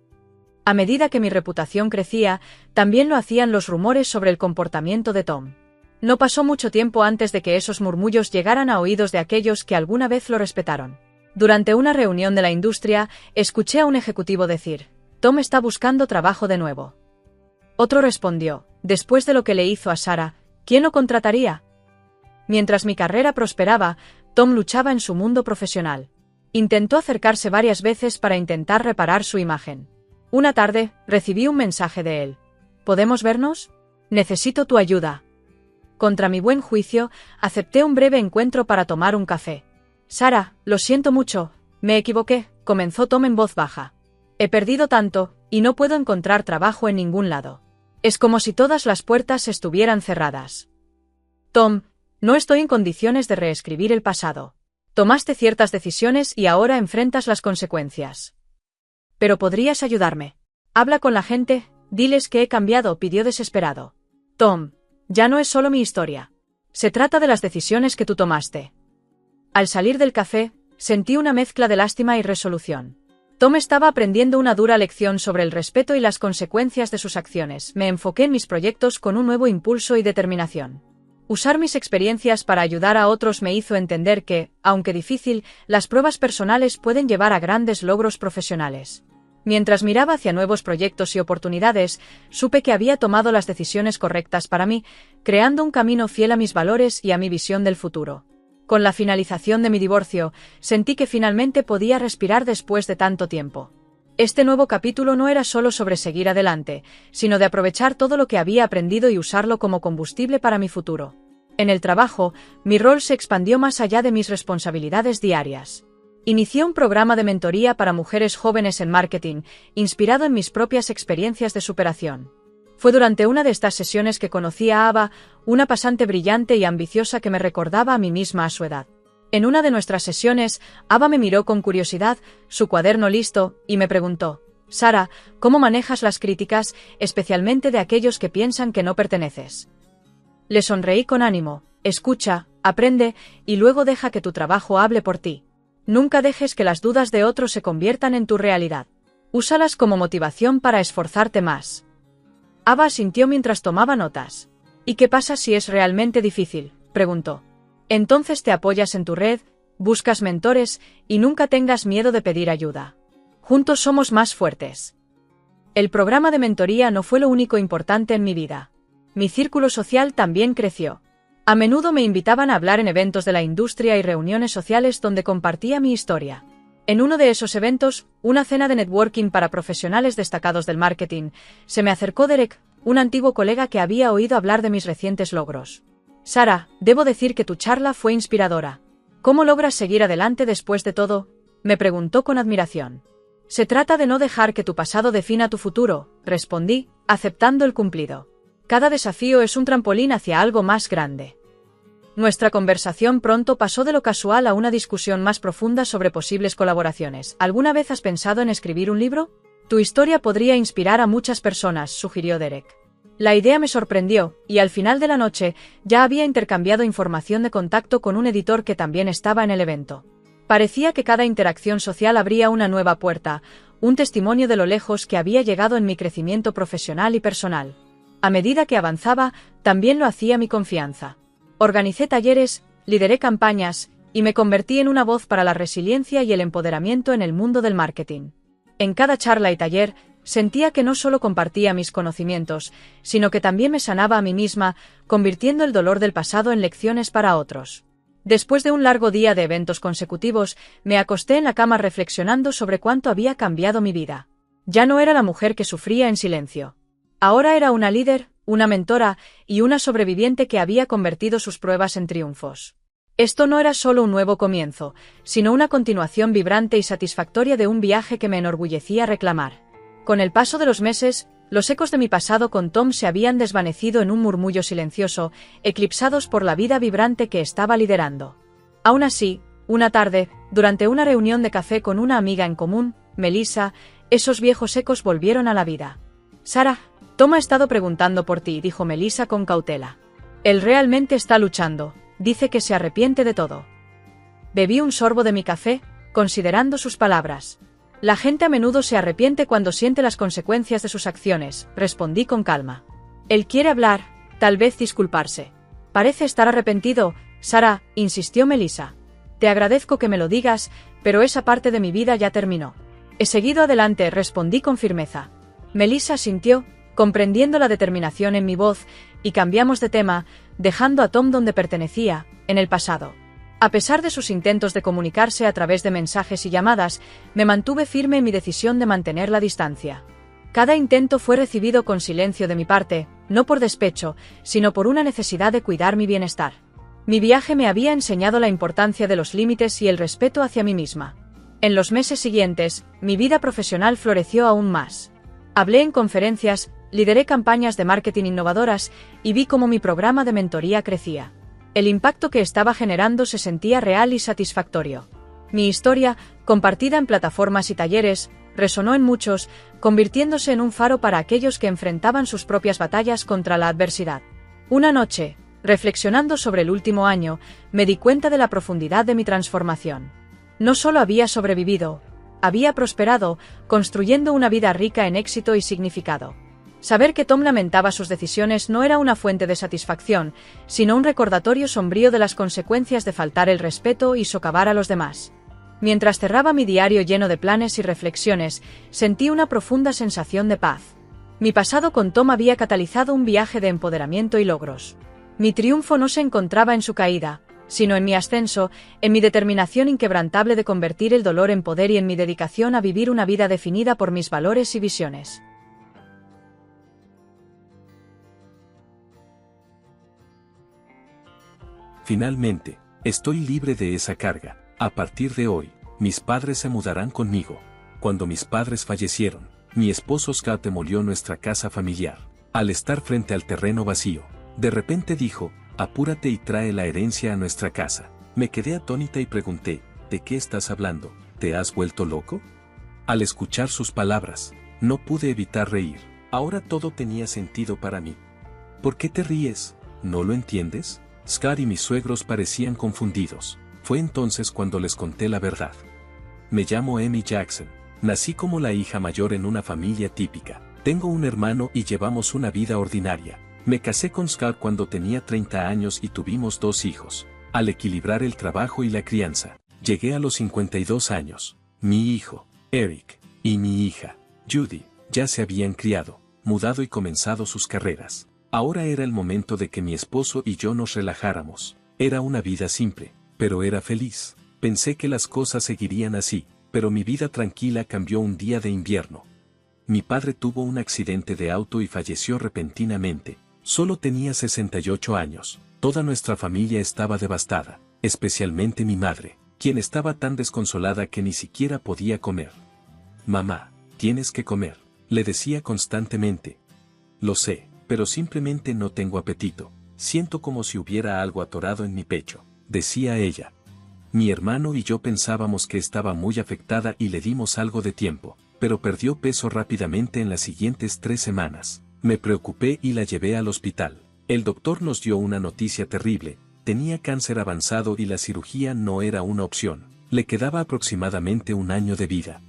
A medida que mi reputación crecía, también lo hacían los rumores sobre el comportamiento de Tom. No pasó mucho tiempo antes de que esos murmullos llegaran a oídos de aquellos que alguna vez lo respetaron. Durante una reunión de la industria, escuché a un ejecutivo decir: Tom está buscando trabajo de nuevo. Otro respondió: después de lo que le hizo a Sara, ¿quién lo contrataría? Mientras mi carrera prosperaba, Tom luchaba en su mundo profesional. Intentó acercarse varias veces para intentar reparar su imagen. Una tarde, recibí un mensaje de él. ¿Podemos vernos? Necesito tu ayuda. Contra mi buen juicio, acepté un breve encuentro para tomar un café. Sara, lo siento mucho, me equivoqué, comenzó Tom en voz baja. He perdido tanto, y no puedo encontrar trabajo en ningún lado. Es como si todas las puertas estuvieran cerradas. Tom, no estoy en condiciones de reescribir el pasado. Tomaste ciertas decisiones y ahora enfrentas las consecuencias. Pero podrías ayudarme. Habla con la gente, diles que he cambiado, pidió desesperado. Tom, ya no es solo mi historia. Se trata de las decisiones que tú tomaste. Al salir del café, sentí una mezcla de lástima y resolución. Tom estaba aprendiendo una dura lección sobre el respeto y las consecuencias de sus acciones. Me enfoqué en mis proyectos con un nuevo impulso y determinación. Usar mis experiencias para ayudar a otros me hizo entender que, aunque difícil, las pruebas personales pueden llevar a grandes logros profesionales. Mientras miraba hacia nuevos proyectos y oportunidades, supe que había tomado las decisiones correctas para mí, creando un camino fiel a mis valores y a mi visión del futuro. Con la finalización de mi divorcio, sentí que finalmente podía respirar después de tanto tiempo. Este nuevo capítulo no era solo sobre seguir adelante, sino de aprovechar todo lo que había aprendido y usarlo como combustible para mi futuro. En el trabajo, mi rol se expandió más allá de mis responsabilidades diarias. Inicié un programa de mentoría para mujeres jóvenes en marketing, inspirado en mis propias experiencias de superación. Fue durante una de estas sesiones que conocí a Ava, una pasante brillante y ambiciosa que me recordaba a mí misma a su edad. En una de nuestras sesiones, Ava me miró con curiosidad, su cuaderno listo, y me preguntó: Sara, ¿cómo manejas las críticas, especialmente de aquellos que piensan que no perteneces? Le sonreí con ánimo: escucha, aprende, y luego deja que tu trabajo hable por ti. Nunca dejes que las dudas de otros se conviertan en tu realidad. Úsalas como motivación para esforzarte más. Ava asintió mientras tomaba notas. ¿Y qué pasa si es realmente difícil?, preguntó. Entonces te apoyas en tu red, buscas mentores, y nunca tengas miedo de pedir ayuda. Juntos somos más fuertes. El programa de mentoría no fue lo único importante en mi vida. Mi círculo social también creció. A menudo me invitaban a hablar en eventos de la industria y reuniones sociales donde compartía mi historia. En uno de esos eventos, una cena de networking para profesionales destacados del marketing, se me acercó Derek, un antiguo colega que había oído hablar de mis recientes logros. Sara, debo decir que tu charla fue inspiradora. ¿Cómo logras seguir adelante después de todo?, me preguntó con admiración. Se trata de no dejar que tu pasado defina tu futuro, respondí, aceptando el cumplido. Cada desafío es un trampolín hacia algo más grande. Nuestra conversación pronto pasó de lo casual a una discusión más profunda sobre posibles colaboraciones. ¿Alguna vez has pensado en escribir un libro? Tu historia podría inspirar a muchas personas, sugirió Derek. La idea me sorprendió, y al final de la noche, ya había intercambiado información de contacto con un editor que también estaba en el evento. Parecía que cada interacción social abría una nueva puerta, un testimonio de lo lejos que había llegado en mi crecimiento profesional y personal. A medida que avanzaba, también lo hacía mi confianza. Organicé talleres, lideré campañas, y me convertí en una voz para la resiliencia y el empoderamiento en el mundo del marketing. En cada charla y taller, sentía que no solo compartía mis conocimientos, sino que también me sanaba a mí misma, convirtiendo el dolor del pasado en lecciones para otros. Después de un largo día de eventos consecutivos, me acosté en la cama reflexionando sobre cuánto había cambiado mi vida. Ya no era la mujer que sufría en silencio. Ahora era una líder, una mentora y una sobreviviente que había convertido sus pruebas en triunfos. Esto no era solo un nuevo comienzo, sino una continuación vibrante y satisfactoria de un viaje que me enorgullecía reclamar. Con el paso de los meses, los ecos de mi pasado con Tom se habían desvanecido en un murmullo silencioso, eclipsados por la vida vibrante que estaba liderando. Aún así, una tarde, durante una reunión de café con una amiga en común, Melissa, esos viejos ecos volvieron a la vida. «Sarah, Tom ha estado preguntando por ti», dijo Melissa con cautela. «Él realmente está luchando, dice que se arrepiente de todo». Bebí un sorbo de mi café, considerando sus palabras. «La gente a menudo se arrepiente cuando siente las consecuencias de sus acciones», respondí con calma. «Él quiere hablar, tal vez disculparse». «Parece estar arrepentido, Sarah», insistió Melissa. «Te agradezco que me lo digas, pero esa parte de mi vida ya terminó». «He seguido adelante», respondí con firmeza. Melissa asintió, comprendiendo la determinación en mi voz, y cambiamos de tema, dejando a Tom donde pertenecía, en el pasado. A pesar de sus intentos de comunicarse a través de mensajes y llamadas, me mantuve firme en mi decisión de mantener la distancia. Cada intento fue recibido con silencio de mi parte, no por despecho, sino por una necesidad de cuidar mi bienestar. Mi viaje me había enseñado la importancia de los límites y el respeto hacia mí misma. En los meses siguientes, mi vida profesional floreció aún más. Hablé en conferencias, lideré campañas de marketing innovadoras y vi cómo mi programa de mentoría crecía. El impacto que estaba generando se sentía real y satisfactorio. Mi historia, compartida en plataformas y talleres, resonó en muchos, convirtiéndose en un faro para aquellos que enfrentaban sus propias batallas contra la adversidad. Una noche, reflexionando sobre el último año, me di cuenta de la profundidad de mi transformación. No solo había sobrevivido, había prosperado, construyendo una vida rica en éxito y significado. Saber que Tom lamentaba sus decisiones no era una fuente de satisfacción, sino un recordatorio sombrío de las consecuencias de faltar el respeto y socavar a los demás. Mientras cerraba mi diario lleno de planes y reflexiones, sentí una profunda sensación de paz. Mi pasado con Tom había catalizado un viaje de empoderamiento y logros. Mi triunfo no se encontraba en su caída, sino en mi ascenso, en mi determinación inquebrantable de convertir el dolor en poder y en mi dedicación a vivir una vida definida por mis valores y visiones.
Finalmente, estoy libre de esa carga. A partir de hoy, mis padres se mudarán conmigo. Cuando mis padres fallecieron, mi esposo Scott demolió nuestra casa familiar. Al estar frente al terreno vacío, de repente dijo: «Apúrate y trae la herencia a nuestra casa». Me quedé atónita y pregunté: «¿De qué estás hablando? ¿Te has vuelto loco?». Al escuchar sus palabras, no pude evitar reír. Ahora todo tenía sentido para mí. «¿Por qué te ríes? ¿No lo entiendes?». Scott y mis suegros parecían confundidos. Fue entonces cuando les conté la verdad. Me llamo Amy Jackson. Nací como la hija mayor en una familia típica. Tengo un hermano y llevamos una vida ordinaria. Me casé con Scott cuando tenía 30 años y tuvimos 2 hijos. Al equilibrar el trabajo y la crianza, llegué a los 52 años. Mi hijo, Eric, y mi hija, Judy, ya se habían criado, mudado y comenzado sus carreras. Ahora era el momento de que mi esposo y yo nos relajáramos. Era una vida simple, pero era feliz. Pensé que las cosas seguirían así, pero mi vida tranquila cambió un día de invierno. Mi padre tuvo un accidente de auto y falleció repentinamente. Solo tenía 68 años. Toda nuestra familia estaba devastada, especialmente mi madre, quien estaba tan desconsolada que ni siquiera podía comer. «Mamá, tienes que comer», le decía constantemente. «Lo sé, pero simplemente no tengo apetito. Siento como si hubiera algo atorado en mi pecho», decía ella. Mi hermano y yo pensábamos que estaba muy afectada y le dimos algo de tiempo, pero perdió peso rápidamente en las siguientes 3 semanas. Me preocupé y la llevé al hospital. El doctor nos dio una noticia terrible: tenía cáncer avanzado y la cirugía no era una opción. Le quedaba aproximadamente 1 año de vida.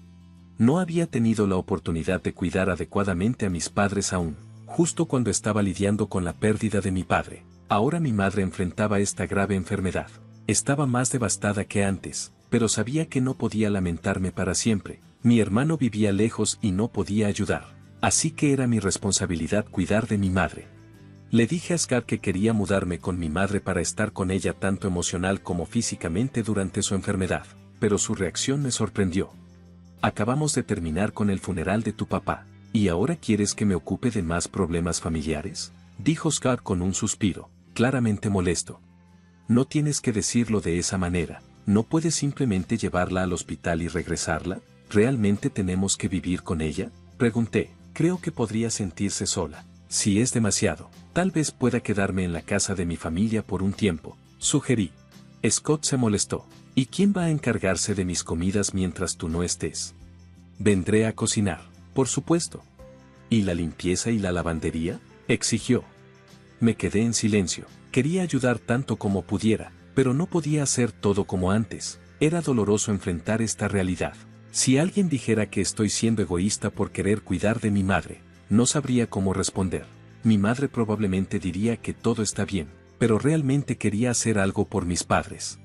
No había tenido la oportunidad de cuidar adecuadamente a mis padres aún, justo cuando estaba lidiando con la pérdida de mi padre. Ahora mi madre enfrentaba esta grave enfermedad. Estaba más devastada que antes, pero sabía que no podía lamentarme para siempre. Mi hermano vivía lejos y no podía ayudar. Así que era mi responsabilidad cuidar de mi madre. Le dije a Scott que quería mudarme con mi madre para estar con ella tanto emocional como físicamente durante su enfermedad, pero su reacción me sorprendió. «Acabamos de terminar con el funeral de tu papá, ¿y ahora quieres que me ocupe de más problemas familiares?», dijo Scott con un suspiro, claramente molesto. no tienes que decirlo de esa manera. ¿No puedes simplemente llevarla al hospital y regresarla? ¿Realmente tenemos que vivir con ella? Pregunté. Creo que podría sentirse sola. Si es demasiado, tal vez pueda quedarme en la casa de mi familia por un tiempo, sugerí. Scott se molestó. ¿Y quién va a encargarse de mis comidas mientras tú no estés? Vendré a cocinar, por supuesto. ¿Y la limpieza y la lavandería? Exigió. Me quedé en silencio. Quería ayudar tanto como pudiera, pero no podía hacer todo como antes. Era doloroso enfrentar esta realidad. Si alguien dijera que estoy siendo egoísta por querer cuidar de mi madre, no sabría cómo responder. Mi madre probablemente diría que todo está bien, pero realmente quería hacer algo por mis padres.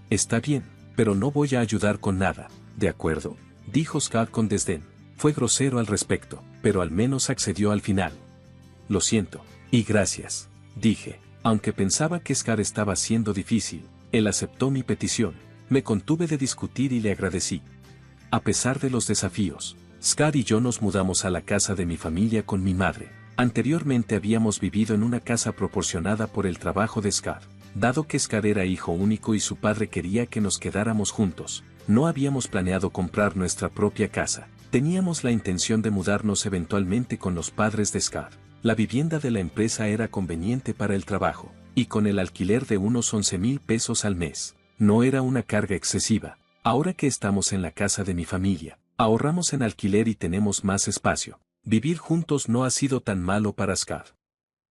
Está bien, pero no voy a ayudar con nada, ¿de acuerdo?, dijo Scott con desdén. Fue grosero al respecto, pero al menos accedió al final. Lo siento, y gracias, dije. Aunque pensaba que Scott estaba siendo difícil, él aceptó mi petición. Me contuve de discutir y le agradecí. A pesar de los desafíos, Scott y yo nos mudamos a la casa de mi familia con mi madre. Anteriormente habíamos vivido en una casa proporcionada por el trabajo de Scott. Dado que Scott era hijo único y su padre quería que nos quedáramos juntos, no habíamos planeado comprar nuestra propia casa. Teníamos la intención de mudarnos eventualmente con los padres de Scott. La vivienda de la empresa era conveniente para el trabajo, y con el alquiler de unos 11,000 pesos al mes, no era una carga excesiva. Ahora que estamos en la casa de mi familia, ahorramos en alquiler y tenemos más espacio. Vivir juntos no ha sido tan malo para Scott.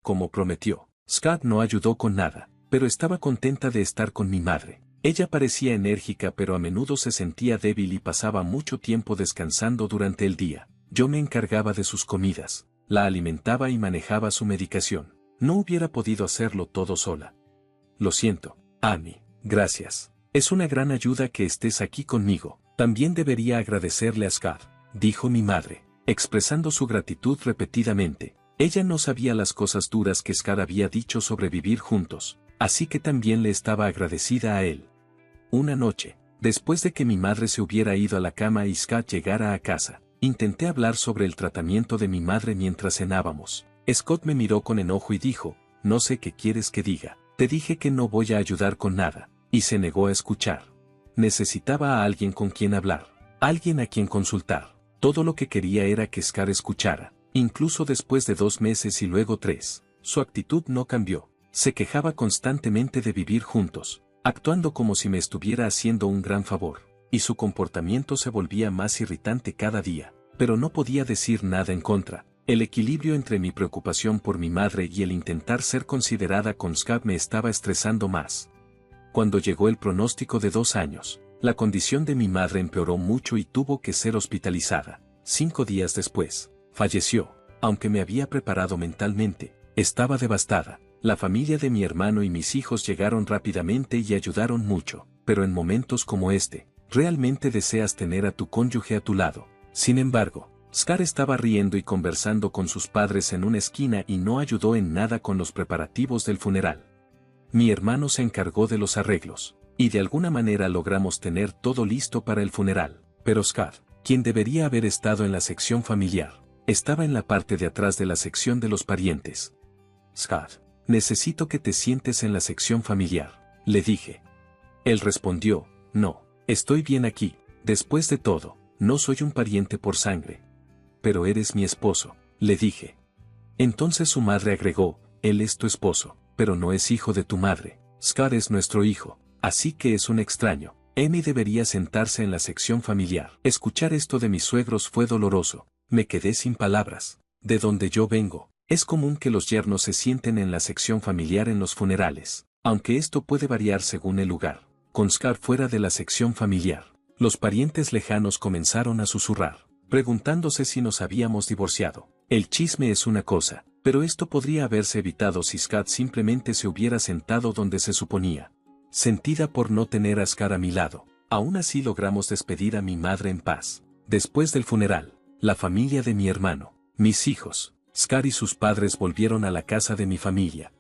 Como prometió, Scott no ayudó con nada, pero estaba contenta de estar con mi madre. Ella parecía enérgica pero a menudo se sentía débil y pasaba mucho tiempo descansando durante el día. Yo me encargaba de sus comidas, la alimentaba y manejaba su medicación. No hubiera podido hacerlo todo sola. Lo siento, Amy, gracias. Es una gran ayuda que estés aquí conmigo. También debería agradecerle a Scott, dijo mi madre, expresando su gratitud repetidamente. Ella no sabía las cosas duras que Scott había dicho sobre vivir juntos, así que también le estaba agradecida a él. Una noche, después de que mi madre se hubiera ido a la cama y Scott llegara a casa, intenté hablar sobre el tratamiento de mi madre mientras cenábamos. Scott me miró con enojo y dijo, no sé qué quieres que diga, te dije que no voy a ayudar con nada, y se negó a escuchar. Necesitaba a alguien con quien hablar, alguien a quien consultar. Todo lo que quería era que Scott escuchara, incluso después de 2 meses y luego 3. Su actitud no cambió. Se quejaba constantemente de vivir juntos, actuando como si me estuviera haciendo un gran favor, y su comportamiento se volvía más irritante cada día, pero no podía decir nada en contra. El equilibrio entre mi preocupación por mi madre y el intentar ser considerada con Scott me estaba estresando más. Cuando llegó el pronóstico de 2 años, la condición de mi madre empeoró mucho y tuvo que ser hospitalizada. 5 días después, falleció. Aunque me había preparado mentalmente, estaba devastada. La familia de mi hermano y mis hijos llegaron rápidamente y ayudaron mucho, pero en momentos como este, realmente deseas tener a tu cónyuge a tu lado. Sin embargo, Scott estaba riendo y conversando con sus padres en una esquina y no ayudó en nada con los preparativos del funeral. Mi hermano se encargó de los arreglos, y de alguna manera logramos tener todo listo para el funeral, pero Scott, quien debería haber estado en la sección familiar, estaba en la parte de atrás de la sección de los parientes. Scott, necesito que te sientes en la sección familiar, le dije. Él respondió, no, estoy bien aquí. Después de todo, no soy un pariente por sangre. Pero eres mi esposo, le dije. Entonces su madre agregó, él es tu esposo, pero no es hijo de tu madre. Scott es nuestro hijo, así que es un extraño. Amy debería sentarse en la sección familiar. Escuchar esto de mis suegros fue doloroso. Me quedé sin palabras. De donde yo vengo, es común que los yernos se sienten en la sección familiar en los funerales, aunque esto puede variar según el lugar. Con Scott fuera de la sección familiar, los parientes lejanos comenzaron a susurrar, preguntándose si nos habíamos divorciado. El chisme es una cosa, pero esto podría haberse evitado si Scott simplemente se hubiera sentado donde se suponía. Sentida por no tener a Scott a mi lado, aún así logramos despedir a mi madre en paz. Después del funeral, la familia de mi hermano, mis hijos, Scott y sus padres volvieron a la casa de mi familia.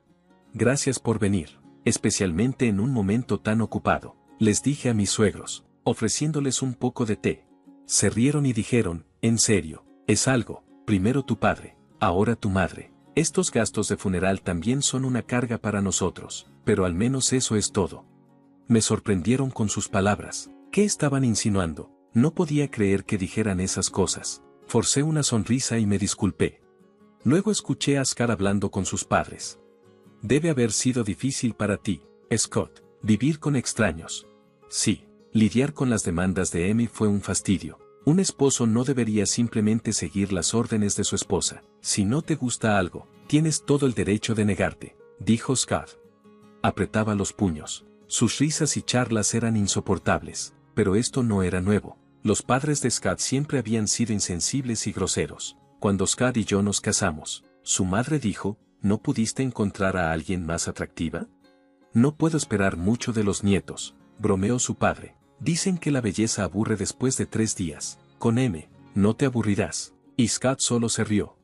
Gracias por venir, especialmente en un momento tan ocupado, les dije a mis suegros, ofreciéndoles un poco de té. Se rieron y dijeron, en serio, es algo, primero tu padre, ahora tu madre. Estos gastos de funeral también son una carga para nosotros, pero al menos eso es todo. Me sorprendieron con sus palabras. ¿Qué estaban insinuando? No podía creer que dijeran esas cosas. Forcé una sonrisa y me disculpé. Luego escuché a Scar hablando con sus padres. Debe haber sido difícil para ti, Scott, vivir con extraños. Sí, lidiar con las demandas de Amy fue un fastidio. Un esposo no debería simplemente seguir las órdenes de su esposa. Si no te gusta algo, tienes todo el derecho de negarte, dijo Scott. Apretaba los puños. Sus risas y charlas eran insoportables, pero esto no era nuevo. Los padres de Scott siempre habían sido insensibles y groseros. Cuando Scott y yo nos casamos, su madre dijo, ¿no pudiste encontrar a alguien más atractiva? No puedo esperar mucho de los nietos, bromeó su padre. Dicen que la belleza aburre después de 3 días. Con M, no te aburrirás. Y Scott solo se rió.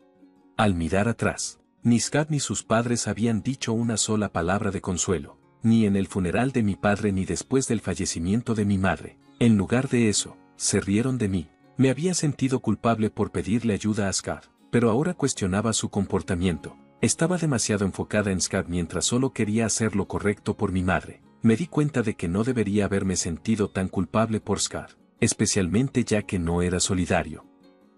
Al mirar atrás, ni Scott ni sus padres habían dicho una sola palabra de consuelo, ni en el funeral de mi padre ni después del fallecimiento de mi madre. En lugar de eso, se rieron de mí. Me había sentido culpable por pedirle ayuda a Scott, pero ahora cuestionaba su comportamiento. Estaba demasiado enfocada en Scott mientras solo quería hacer lo correcto por mi madre. Me di cuenta de que no debería haberme sentido tan culpable por Scott, especialmente ya que no era solidario.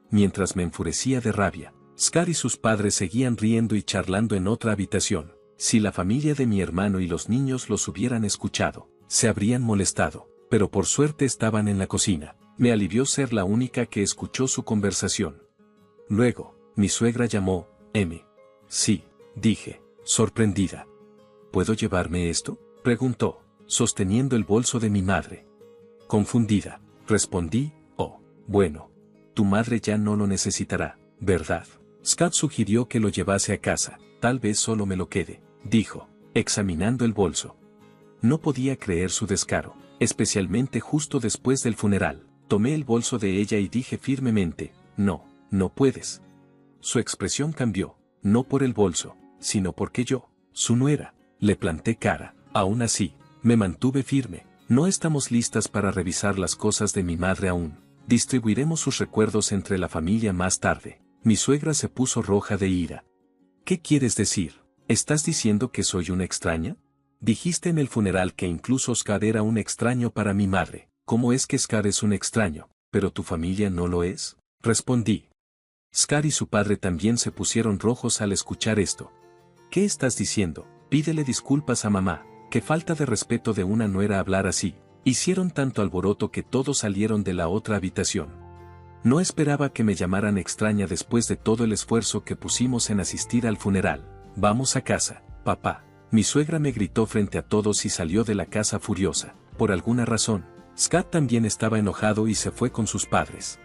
Mientras me enfurecía de rabia, Scott y sus padres seguían riendo y charlando en otra habitación. Si la familia de mi hermano y los niños los hubieran escuchado, se habrían molestado, pero por suerte estaban en la cocina. Me alivió ser la única que escuchó su conversación. Luego, mi suegra llamó, M. Sí, dije, sorprendida. ¿Puedo llevarme esto?, preguntó, sosteniendo el bolso de mi madre. Confundida, respondí, oh, bueno. Tu madre ya no lo necesitará, ¿verdad? Scott sugirió que lo llevase a casa, tal vez solo me lo quede, dijo, examinando el bolso. No podía creer su descaro, especialmente justo después del funeral. Tomé el bolso de ella y dije firmemente, no, no puedes. Su expresión cambió, no por el bolso, sino porque yo, su nuera, le planté cara. Aún así, me mantuve firme. No estamos listas para revisar las cosas de mi madre aún. Distribuiremos sus recuerdos entre la familia más tarde. Mi suegra se puso roja de ira. ¿Qué quieres decir? ¿Estás diciendo que soy una extraña? Dijiste en el funeral que incluso Oscar era un extraño para mi madre. ¿Cómo es que Scar es un extraño, pero tu familia no lo es? Respondí. Scar y su padre también se pusieron rojos al escuchar esto. ¿Qué estás diciendo? Pídele disculpas a mamá. Qué falta de respeto de una nuera hablar así. Hicieron tanto alboroto que todos salieron de la otra habitación. No esperaba que me llamaran extraña después de todo el esfuerzo que pusimos en asistir al funeral. Vamos a casa, papá. Mi suegra me gritó frente a todos y salió de la casa furiosa. Por alguna razón, Scott también estaba enojado y se fue con sus padres.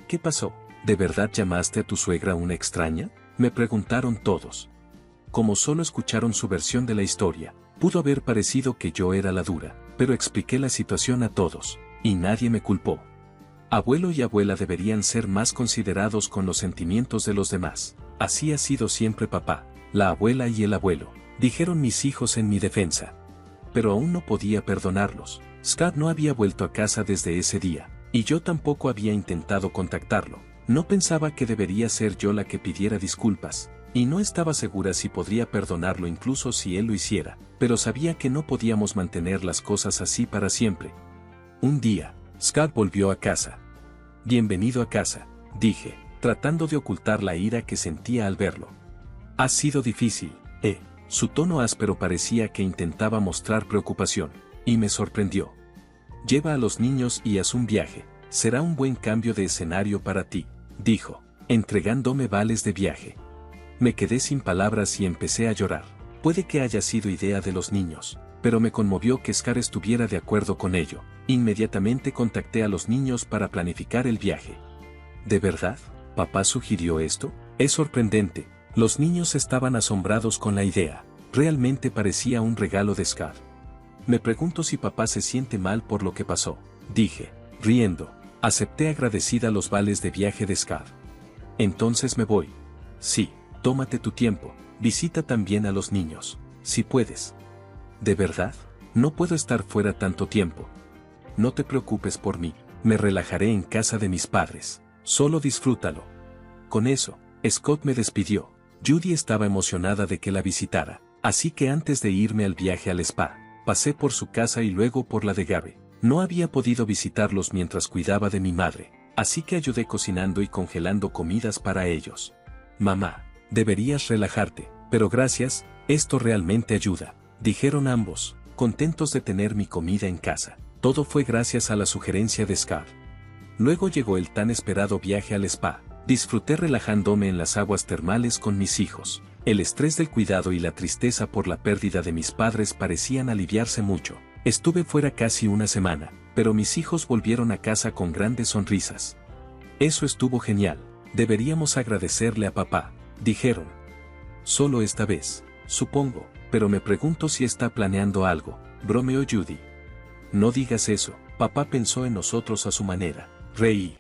¿Qué pasó? ¿De verdad llamaste a tu suegra una extraña?, me preguntaron todos. Como solo escucharon su versión de la historia, pudo haber parecido que yo era la dura, pero expliqué la situación a todos, y nadie me culpó. Abuelo y abuela deberían ser más considerados con los sentimientos de los demás. Así ha sido siempre papá, la abuela y el abuelo, dijeron mis hijos en mi defensa. Pero aún no podía perdonarlos. Scott no había vuelto a casa desde ese día, y yo tampoco había intentado contactarlo. No pensaba que debería ser yo la que pidiera disculpas, y no estaba segura si podría perdonarlo incluso si él lo hiciera, pero sabía que no podíamos mantener las cosas así para siempre. Un día, Scott volvió a casa. Bienvenido a casa, dije, tratando de ocultar la ira que sentía al verlo. Ha sido difícil, Su tono áspero parecía que intentaba mostrar preocupación, y me sorprendió. Lleva a los niños y haz un viaje, será un buen cambio de escenario para ti, dijo, entregándome vales de viaje. Me quedé sin palabras y empecé a llorar. Puede que haya sido idea de los niños, pero me conmovió que Scar estuviera de acuerdo con ello. Inmediatamente contacté a los niños para planificar el viaje. ¿De verdad, papá sugirió esto? Es sorprendente. Los niños estaban asombrados con la idea. Realmente parecía un regalo de Scar. Me pregunto si papá se siente mal por lo que pasó, dije, riendo. Acepté agradecida los vales de viaje de Scar. Entonces me voy. Sí, tómate tu tiempo, visita también a los niños, si puedes. ¿De verdad? No puedo estar fuera tanto tiempo. No te preocupes por mí, me relajaré en casa de mis padres, solo disfrútalo. Con eso, Scott me despidió. Judy estaba emocionada de que la visitara, Así que antes de irme al viaje al spa, pasé por su casa y luego por la de Gabe. No había podido visitarlos mientras cuidaba de mi madre, así que ayudé cocinando y congelando comidas para ellos. Mamá, deberías relajarte, pero gracias, esto realmente ayuda, dijeron ambos, contentos de tener mi comida en casa. Todo fue gracias a la sugerencia de Scar. Luego llegó el tan esperado viaje al spa. Disfruté relajándome en las aguas termales con mis hijos. El estrés del cuidado y la tristeza por la pérdida de mis padres parecían aliviarse mucho. Estuve fuera casi una semana, pero mis hijos volvieron a casa con grandes sonrisas. Eso estuvo genial. Deberíamos agradecerle a papá, dijeron. Solo esta vez, supongo, pero me pregunto si está planeando algo, bromeó Judy. No digas eso, papá pensó en nosotros a su manera. Reí.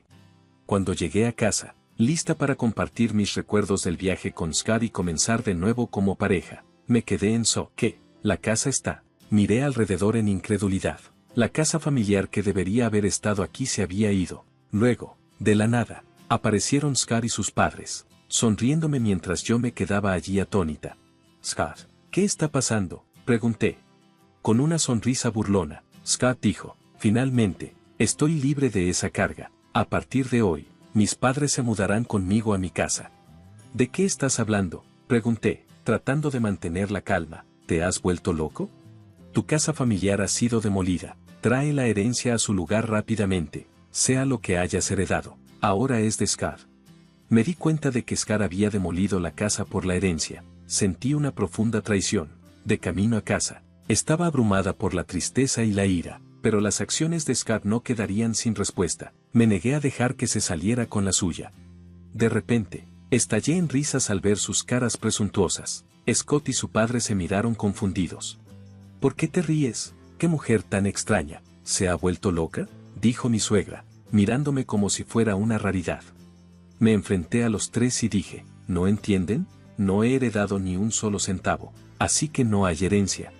Cuando llegué a casa, lista para compartir mis recuerdos del viaje con Scar y comenzar de nuevo como pareja, me quedé en shock. ¿Qué? ¿La casa está? Miré alrededor en incredulidad. La casa familiar que debería haber estado aquí se había ido. Luego, de la nada, aparecieron Scar y sus padres, sonriéndome mientras yo me quedaba allí atónita. Scar, ¿qué está pasando?, pregunté. Con una sonrisa burlona, Scar dijo, finalmente, estoy libre de esa carga. A partir de hoy, mis padres se mudarán conmigo a mi casa. ¿De qué estás hablando?, pregunté, tratando de mantener la calma. ¿Te has vuelto loco? Tu casa familiar ha sido demolida. Trae la herencia a su lugar rápidamente, sea lo que hayas heredado. Ahora es de Scar. Me di cuenta de que Scar había demolido la casa por la herencia. Sentí una profunda traición. De camino a casa, estaba abrumada por la tristeza y la ira, pero las acciones de Scar no quedarían sin respuesta. Me negué a dejar que se saliera con la suya. De repente, estallé en risas al ver sus caras presuntuosas. Scott y su padre se miraron confundidos. ¿Por qué te ríes? ¿Qué mujer tan extraña? ¿Se ha vuelto loca?, dijo mi suegra, mirándome como si fuera una raridad. Me enfrenté a los tres y dije, ¿no entienden? No he heredado ni un solo centavo, así que no hay herencia.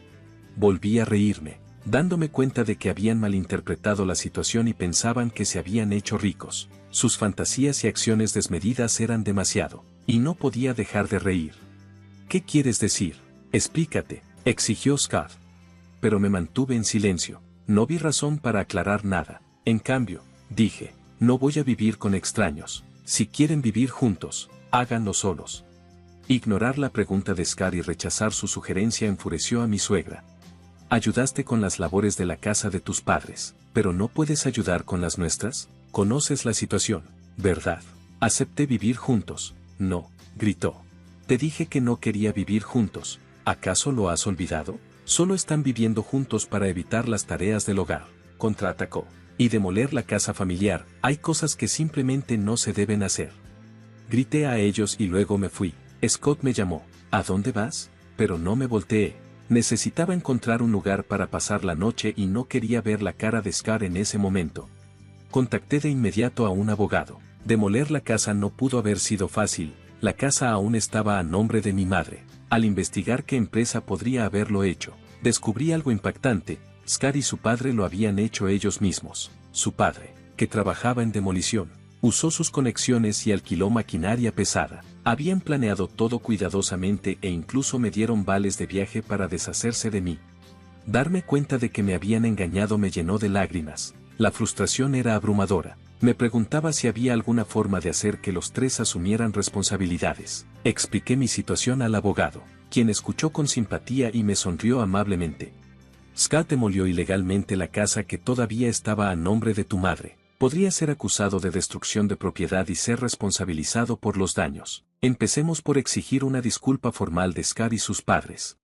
Volví a reírme, dándome cuenta de que habían malinterpretado la situación y pensaban que se habían hecho ricos. Sus fantasías y acciones desmedidas eran demasiado, y no podía dejar de reír. ¿Qué quieres decir? Explícate, exigió Scar. Pero me mantuve en silencio, no vi razón para aclarar nada. En cambio, dije, no voy a vivir con extraños. Si quieren vivir juntos, háganlo solos. Ignorar la pregunta de Scar y rechazar su sugerencia enfureció a mi suegra. Ayudaste con las labores de la casa de tus padres, pero no puedes ayudar con las nuestras. Conoces la situación, ¿verdad? Acepté vivir juntos. No, gritó. Te dije que no quería vivir juntos. ¿Acaso lo has olvidado? Solo están viviendo juntos para evitar las tareas del hogar, contraatacó. Y demoler la casa familiar. Hay cosas que simplemente no se deben hacer. Grité a ellos y luego me fui. Scott me llamó. ¿A dónde vas? Pero no me volteé. Necesitaba encontrar un lugar para pasar la noche y no quería ver la cara de Scar en ese momento. Contacté de inmediato a un abogado. Demoler la casa no pudo haber sido fácil. La casa aún estaba a nombre de mi madre. Al investigar qué empresa podría haberlo hecho, descubrí algo impactante. Scar y su padre lo habían hecho ellos mismos. Su padre, que trabajaba en demolición, usó sus conexiones y alquiló maquinaria pesada. Habían planeado todo cuidadosamente e incluso me dieron vales de viaje para deshacerse de mí. Darme cuenta de que me habían engañado me llenó de lágrimas. La frustración era abrumadora. Me preguntaba si había alguna forma de hacer que los tres asumieran responsabilidades. Expliqué mi situación al abogado, quien escuchó con simpatía y me sonrió amablemente. Scar demolió ilegalmente la casa que todavía estaba a nombre de tu madre. Podría ser acusado de destrucción de propiedad y ser responsabilizado por los daños. Empecemos por exigir una disculpa formal de Scar y sus padres.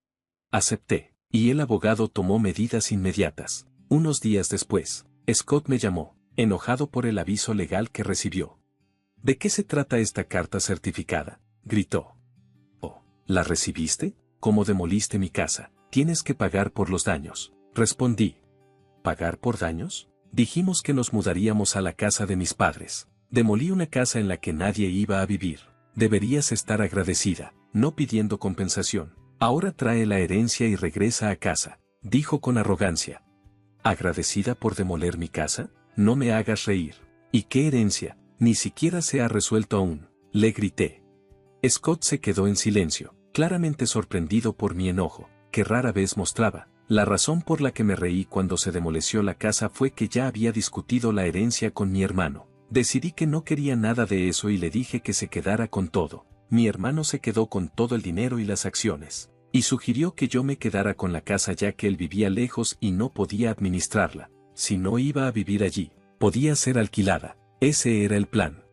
Acepté, y el abogado tomó medidas inmediatas. Unos días después, Scott me llamó, enojado por el aviso legal que recibió. ¿De qué se trata esta carta certificada?, gritó. Oh, ¿la recibiste? ¿Cómo demoliste mi casa? Tienes que pagar por los daños, respondí. ¿Pagar por daños? Dijimos que nos mudaríamos a la casa de mis padres. Demolí una casa en la que nadie iba a vivir. Deberías estar agradecida, no pidiendo compensación. Ahora trae la herencia y regresa a casa, dijo con arrogancia. ¿Agradecida por demoler mi casa? No me hagas reír. ¿Y qué herencia? Ni siquiera se ha resuelto aún, le grité. Scott se quedó en silencio. claramente sorprendido por mi enojo, que rara vez mostraba. La razón por la que me reí cuando se demoleció la casa fue que ya había discutido la herencia con mi hermano. Decidí que no quería nada de eso y le dije que se quedara con todo. Mi hermano se quedó con todo el dinero y las acciones, y sugirió que yo me quedara con la casa ya que él vivía lejos y no podía administrarla. Si no iba a vivir allí, podía ser alquilada. Ese era el plan.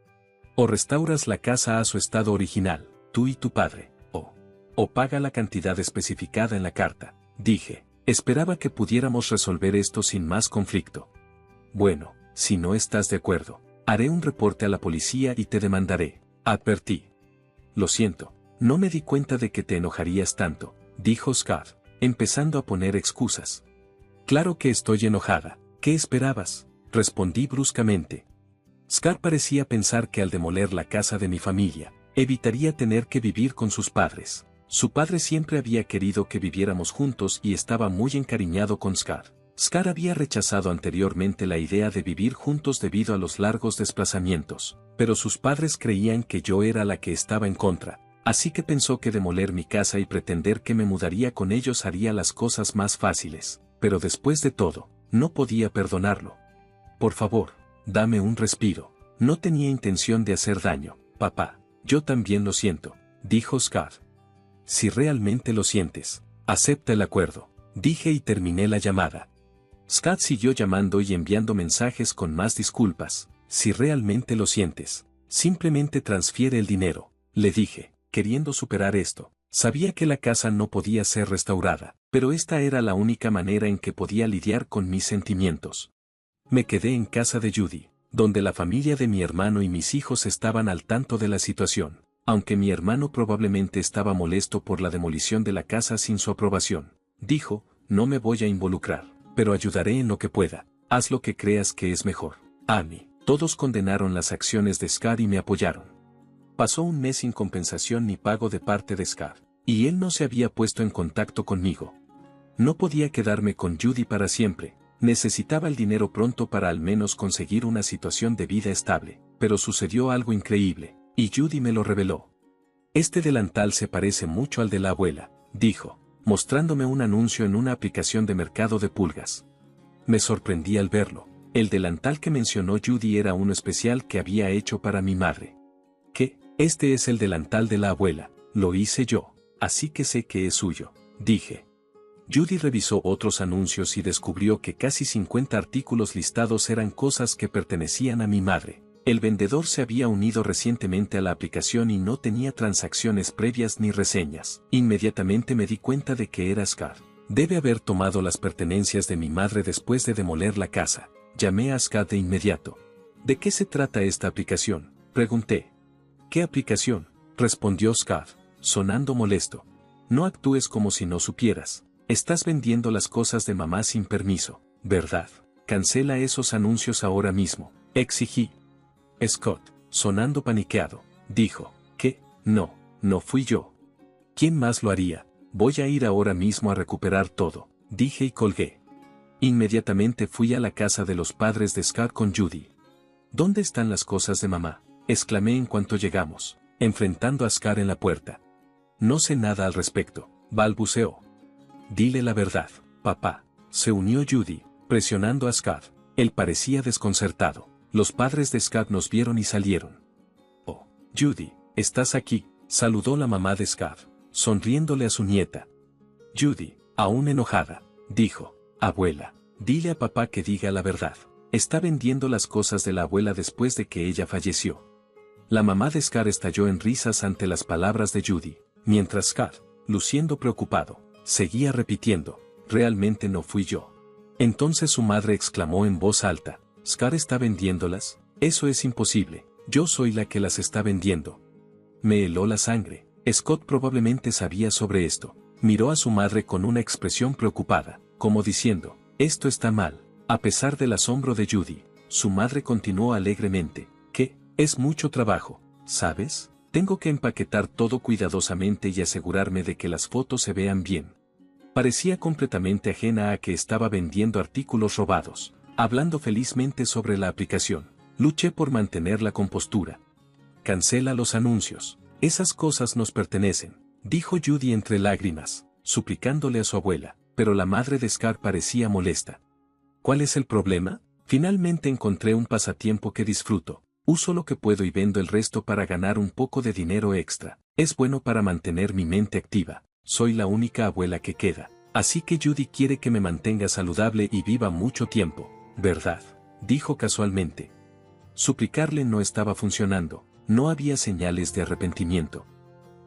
O restauras la casa a su estado original, tú y tu padre, o paga la cantidad especificada en la carta. Dije, esperaba que pudiéramos resolver esto sin más conflicto. Bueno, si no estás de acuerdo, haré un reporte a la policía y te demandaré, advertí. Lo siento, no me di cuenta de que te enojarías tanto, dijo Scott, empezando a poner excusas. Claro que estoy enojada, ¿qué esperabas? Respondí bruscamente. Scott parecía pensar que al demoler la casa de mi familia, evitaría tener que vivir con sus padres. Su padre siempre había querido que viviéramos juntos y estaba muy encariñado con Scott. Scott había rechazado anteriormente la idea de vivir juntos debido a los largos desplazamientos, pero sus padres creían que yo era la que estaba en contra, así que pensó que demoler mi casa y pretender que me mudaría con ellos haría las cosas más fáciles, pero después de todo, no podía perdonarlo. Por favor, dame un respiro. No tenía intención de hacer daño, papá. Yo también lo siento, dijo Scott. Si realmente lo sientes, acepta el acuerdo, dije y terminé la llamada. Scott siguió llamando y enviando mensajes con más disculpas. Si realmente lo sientes, simplemente transfiere el dinero, le dije, queriendo superar esto. Sabía que la casa no podía ser restaurada, pero esta era la única manera en que podía lidiar con mis sentimientos. Me quedé en casa de Judy, donde la familia de mi hermano y mis hijos estaban al tanto de la situación. Aunque mi hermano probablemente estaba molesto por la demolición de la casa sin su aprobación, dijo, no me voy a involucrar, pero ayudaré en lo que pueda, haz lo que creas que es mejor. Annie, todos condenaron las acciones de Scott y me apoyaron. Pasó un mes sin compensación ni pago de parte de Scott, y él no se había puesto en contacto conmigo. No podía quedarme con Judy para siempre, necesitaba el dinero pronto para al menos conseguir una situación de vida estable, pero sucedió algo increíble. Y Judy me lo reveló. Este delantal se parece mucho al de la abuela, dijo, mostrándome un anuncio en una aplicación de mercado de pulgas. Me sorprendí al verlo. El delantal que mencionó Judy era uno especial que había hecho para mi madre. ¿Qué? Este es el delantal de la abuela, lo hice yo, así que sé que es suyo, dije. Judy revisó otros anuncios y descubrió que casi 50 artículos listados eran cosas que pertenecían a mi madre. El vendedor se había unido recientemente a la aplicación y no tenía transacciones previas ni reseñas. Inmediatamente me di cuenta de que era Scott. Debe haber tomado las pertenencias de mi madre después de demoler la casa. Llamé a Scott de inmediato. ¿De qué se trata esta aplicación?, pregunté. ¿Qué aplicación?, respondió Scott, sonando molesto. No actúes como si no supieras. Estás vendiendo las cosas de mamá sin permiso, ¿verdad? Cancela esos anuncios ahora mismo, exigí. Scott, sonando paniqueado, dijo, ¿qué? No fui yo. ¿Quién más lo haría? Voy a ir ahora mismo a recuperar todo, dije y colgué. Inmediatamente fui a la casa de los padres de Scott con Judy. ¿Dónde están las cosas de mamá?, exclamé en cuanto llegamos, enfrentando a Scott en la puerta. No sé nada al respecto, balbuceó. Dile la verdad, papá, se unió Judy, presionando a Scott. Él parecía desconcertado. Los padres de Scott nos vieron y salieron. Oh, Judy, ¿estás aquí?, saludó la mamá de Scott, sonriéndole a su nieta. Judy, aún enojada, dijo, abuela, dile a papá que diga la verdad. Está vendiendo las cosas de la abuela después de que ella falleció. La mamá de Scott estalló en risas ante las palabras de Judy, mientras Scott, luciendo preocupado, seguía repitiendo, realmente no fui yo. Entonces su madre exclamó en voz alta, ¿Scott está vendiéndolas? Eso es imposible, yo soy la que las está vendiendo. Me heló la sangre. Scott probablemente sabía sobre esto. Miró a su madre con una expresión preocupada, como diciendo, esto está mal. A pesar del asombro de Judy, su madre continuó alegremente, ¿qué? Es mucho trabajo, ¿sabes? Tengo que empaquetar todo cuidadosamente y asegurarme de que las fotos se vean bien. Parecía completamente ajena a que estaba vendiendo artículos robados. Hablando felizmente sobre la aplicación, luché por mantener la compostura. Cancela los anuncios. Esas cosas nos pertenecen. dijo Judy entre lágrimas, suplicándole a su abuela, pero la madre de Scar parecía molesta. ¿Cuál es el problema? Finalmente encontré un pasatiempo que disfruto. Uso lo que puedo y vendo el resto para ganar un poco de dinero extra. Es bueno para mantener mi mente activa. Soy la única abuela que queda. Así que Judy quiere que me mantenga saludable y viva mucho tiempo, ¿verdad? Dijo casualmente. Suplicarle no estaba funcionando. No había señales de arrepentimiento.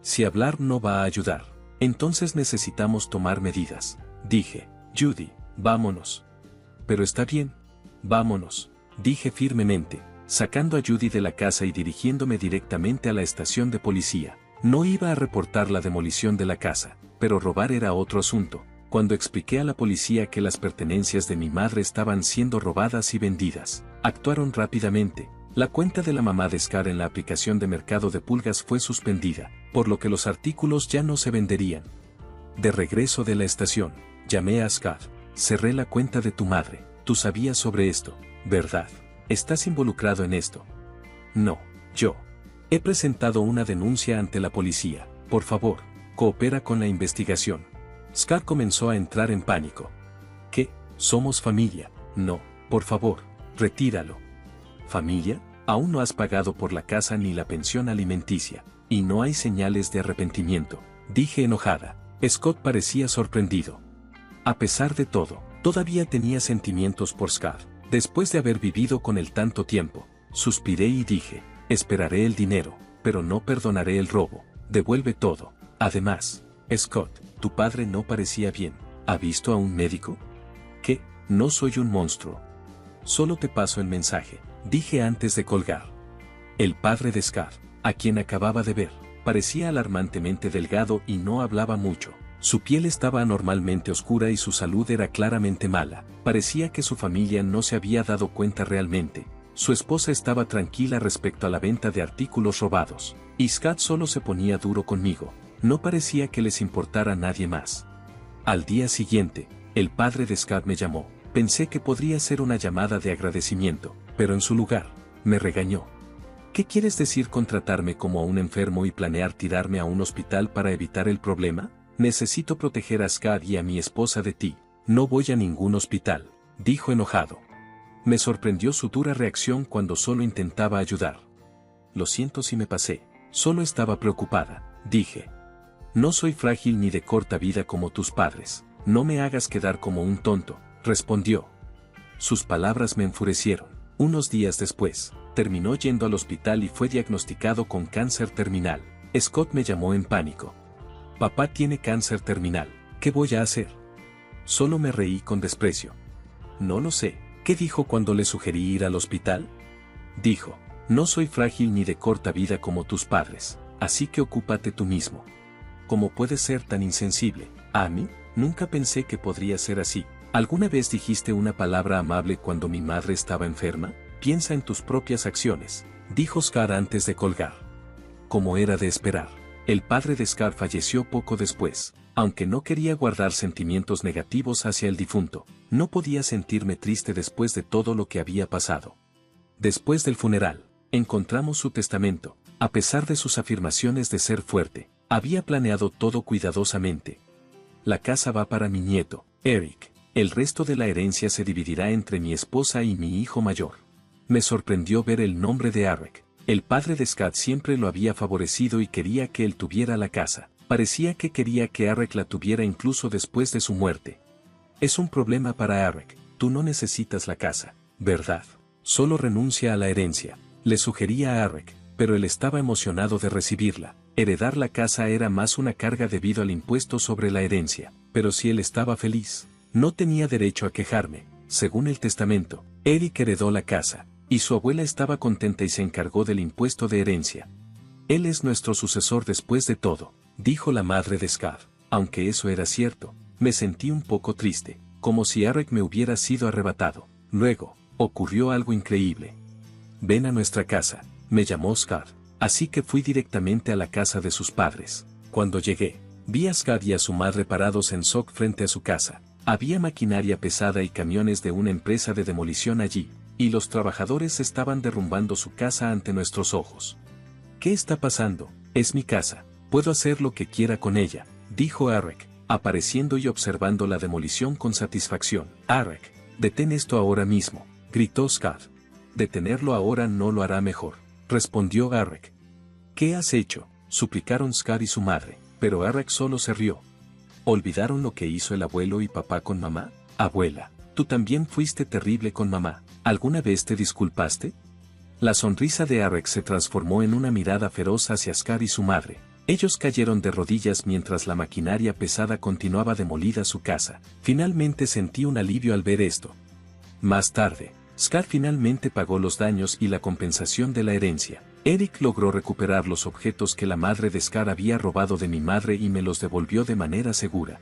Si hablar no va a ayudar, entonces necesitamos tomar medidas. Dije, Judy, vámonos. Pero está bien. Vámonos, dije firmemente, sacando a Judy de la casa y dirigiéndome directamente a la estación de policía. No iba a reportar la demolición de la casa, pero robar era otro asunto. Cuando expliqué a la policía que las pertenencias de mi madre estaban siendo robadas y vendidas, actuaron rápidamente. La cuenta de la mamá de Scar en la aplicación de mercado de pulgas fue suspendida, por lo que los artículos ya no se venderían. De regreso de la estación, llamé a Scar. Cerré la cuenta de tu madre. Tú sabías sobre esto, ¿verdad? ¿Estás involucrado en esto? No, yo. He presentado una denuncia ante la policía. Por favor, coopera con la investigación. Scar comenzó a entrar en pánico. ¿Qué? ¿Somos familia? No, por favor, retíralo. ¿Familia? Aún no has pagado por la casa ni la pensión alimenticia, y no hay señales de arrepentimiento, dije enojada. Scott parecía sorprendido. A pesar de todo, todavía tenía sentimientos por Scar. Después de haber vivido con él tanto tiempo, suspiré y dije, esperaré el dinero, pero no perdonaré el robo. Devuelve todo. Además, Scott, tu padre no parecía bien. ¿Ha visto a un médico? ¿Qué? No soy un monstruo. Solo te paso el mensaje, dije antes de colgar. El padre de Scar, a quien acababa de ver, parecía alarmantemente delgado y no hablaba mucho. Su piel estaba anormalmente oscura y su salud era claramente mala. Parecía que su familia no se había dado cuenta realmente. Su esposa estaba tranquila respecto a la venta de artículos robados. Y Scott solo se ponía duro conmigo. No parecía que les importara a nadie más. Al día siguiente, el padre de Scott me llamó. Pensé que podría ser una llamada de agradecimiento, pero en su lugar, me regañó. ¿Qué quieres decir con tratarme como a un enfermo y planear tirarme a un hospital para evitar el problema? Necesito proteger a Scott y a mi esposa de ti. No voy a ningún hospital, dijo enojado. Me sorprendió su dura reacción cuando solo intentaba ayudar. Lo siento si me pasé, solo estaba preocupada, dije. No soy frágil ni de corta vida como tus padres. No me hagas quedar como un tonto, respondió. Sus palabras me enfurecieron. Unos días después, terminó yendo al hospital y fue diagnosticado con cáncer terminal. Scott me llamó en pánico. Papá tiene cáncer terminal, ¿qué voy a hacer? Solo me reí con desprecio. No lo sé, ¿qué dijo cuando le sugerí ir al hospital? Dijo, no soy frágil ni de corta vida como tus padres, así que ocúpate tú mismo. ¿Cómo puedes ser tan insensible? ¿A mí? Nunca pensé que podría ser así. ¿Alguna vez dijiste una palabra amable cuando mi madre estaba enferma? Piensa en tus propias acciones, dijo Scar antes de colgar. Como era de esperar, el padre de Scar falleció poco después. Aunque no quería guardar sentimientos negativos hacia el difunto, no podía sentirme triste después de todo lo que había pasado. Después del funeral, encontramos su testamento. A pesar de sus afirmaciones de ser fuerte, había planeado todo cuidadosamente. La casa va para mi nieto, Eric. El resto de la herencia se dividirá entre mi esposa y mi hijo mayor. Me sorprendió ver el nombre de Eric. El padre de Scott siempre lo había favorecido y quería que él tuviera la casa. Parecía que quería que Eric la tuviera incluso después de su muerte. Es un problema para Eric. Tú no necesitas la casa, ¿verdad? Solo renuncia a la herencia. Le sugería a Eric, pero él estaba emocionado de recibirla. Heredar la casa era más una carga debido al impuesto sobre la herencia. Pero si él estaba feliz, no tenía derecho a quejarme. Según el testamento, Eric heredó la casa, y su abuela estaba contenta y se encargó del impuesto de herencia. Él es nuestro sucesor después de todo, dijo la madre de Scott. Aunque eso era cierto, me sentí un poco triste, como si Eric me hubiera sido arrebatado. Luego, ocurrió algo increíble. Ven a nuestra casa, me llamó Scott, así que fui directamente a la casa de sus padres. Cuando llegué, vi a Scott y a su madre parados en Sock frente a su casa. Había maquinaria pesada y camiones de una empresa de demolición allí, y los trabajadores estaban derrumbando su casa ante nuestros ojos. ¿Qué está pasando? Es mi casa, Puedo hacer lo que quiera con ella, dijo Arek, apareciendo y observando la demolición con satisfacción. Arek, detén esto ahora mismo, gritó Scott. Detenerlo ahora no lo hará mejor, respondió Arek. ¿Qué has hecho?, suplicaron Scott y su madre, pero Arek solo se rió. ¿Olvidaron lo que hizo el abuelo y papá con mamá? Abuela, tú también fuiste terrible con mamá, ¿alguna vez te disculpaste? La sonrisa de Arek se transformó en una mirada feroz hacia Scott y su madre. Ellos cayeron de rodillas mientras la maquinaria pesada continuaba demolida su casa. Finalmente sentí un alivio al ver esto. Más tarde, Scott finalmente pagó los daños y la compensación de la herencia. Eric logró recuperar los objetos que la madre de Scott había robado de mi madre y me los devolvió de manera segura.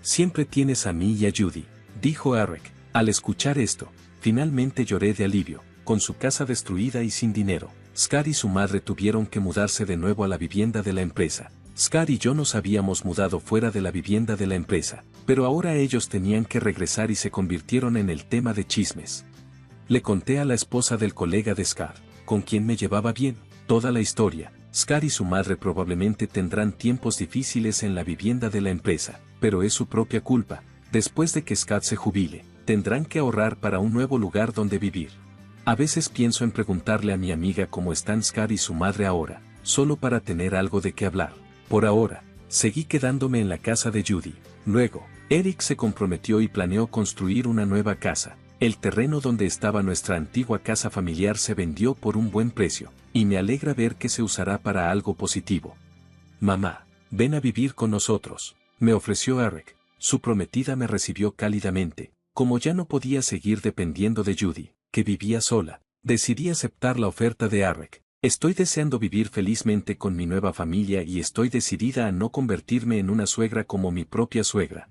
Siempre tienes a mí y a Judy, dijo Arek. Al escuchar esto, finalmente lloré de alivio. Con su casa destruida y sin dinero, Scott y su madre tuvieron que mudarse de nuevo a la vivienda de la empresa. Scott y yo nos habíamos mudado fuera de la vivienda de la empresa, pero ahora ellos tenían que regresar y se convirtieron en el tema de chismes. Le conté a la esposa del colega de Scott, con quien me llevaba bien, toda la historia. Scott y su madre probablemente tendrán tiempos difíciles en la vivienda de la empresa, pero es su propia culpa. Después de que Scott se jubile, tendrán que ahorrar para un nuevo lugar donde vivir. A veces pienso en preguntarle a mi amiga cómo están Scott y su madre ahora, solo para tener algo de qué hablar. Por ahora, seguí quedándome en la casa de Judy. Luego, Eric se comprometió y planeó construir una nueva casa. El terreno donde estaba nuestra antigua casa familiar se vendió por un buen precio, y me alegra ver que se usará para algo positivo. Mamá, ven a vivir con nosotros, me ofreció Arek. Su prometida me recibió cálidamente. Como ya no podía seguir dependiendo de Judy, que vivía sola, decidí aceptar la oferta de Arek. Estoy deseando vivir felizmente con mi nueva familia y estoy decidida a no convertirme en una suegra como mi propia suegra.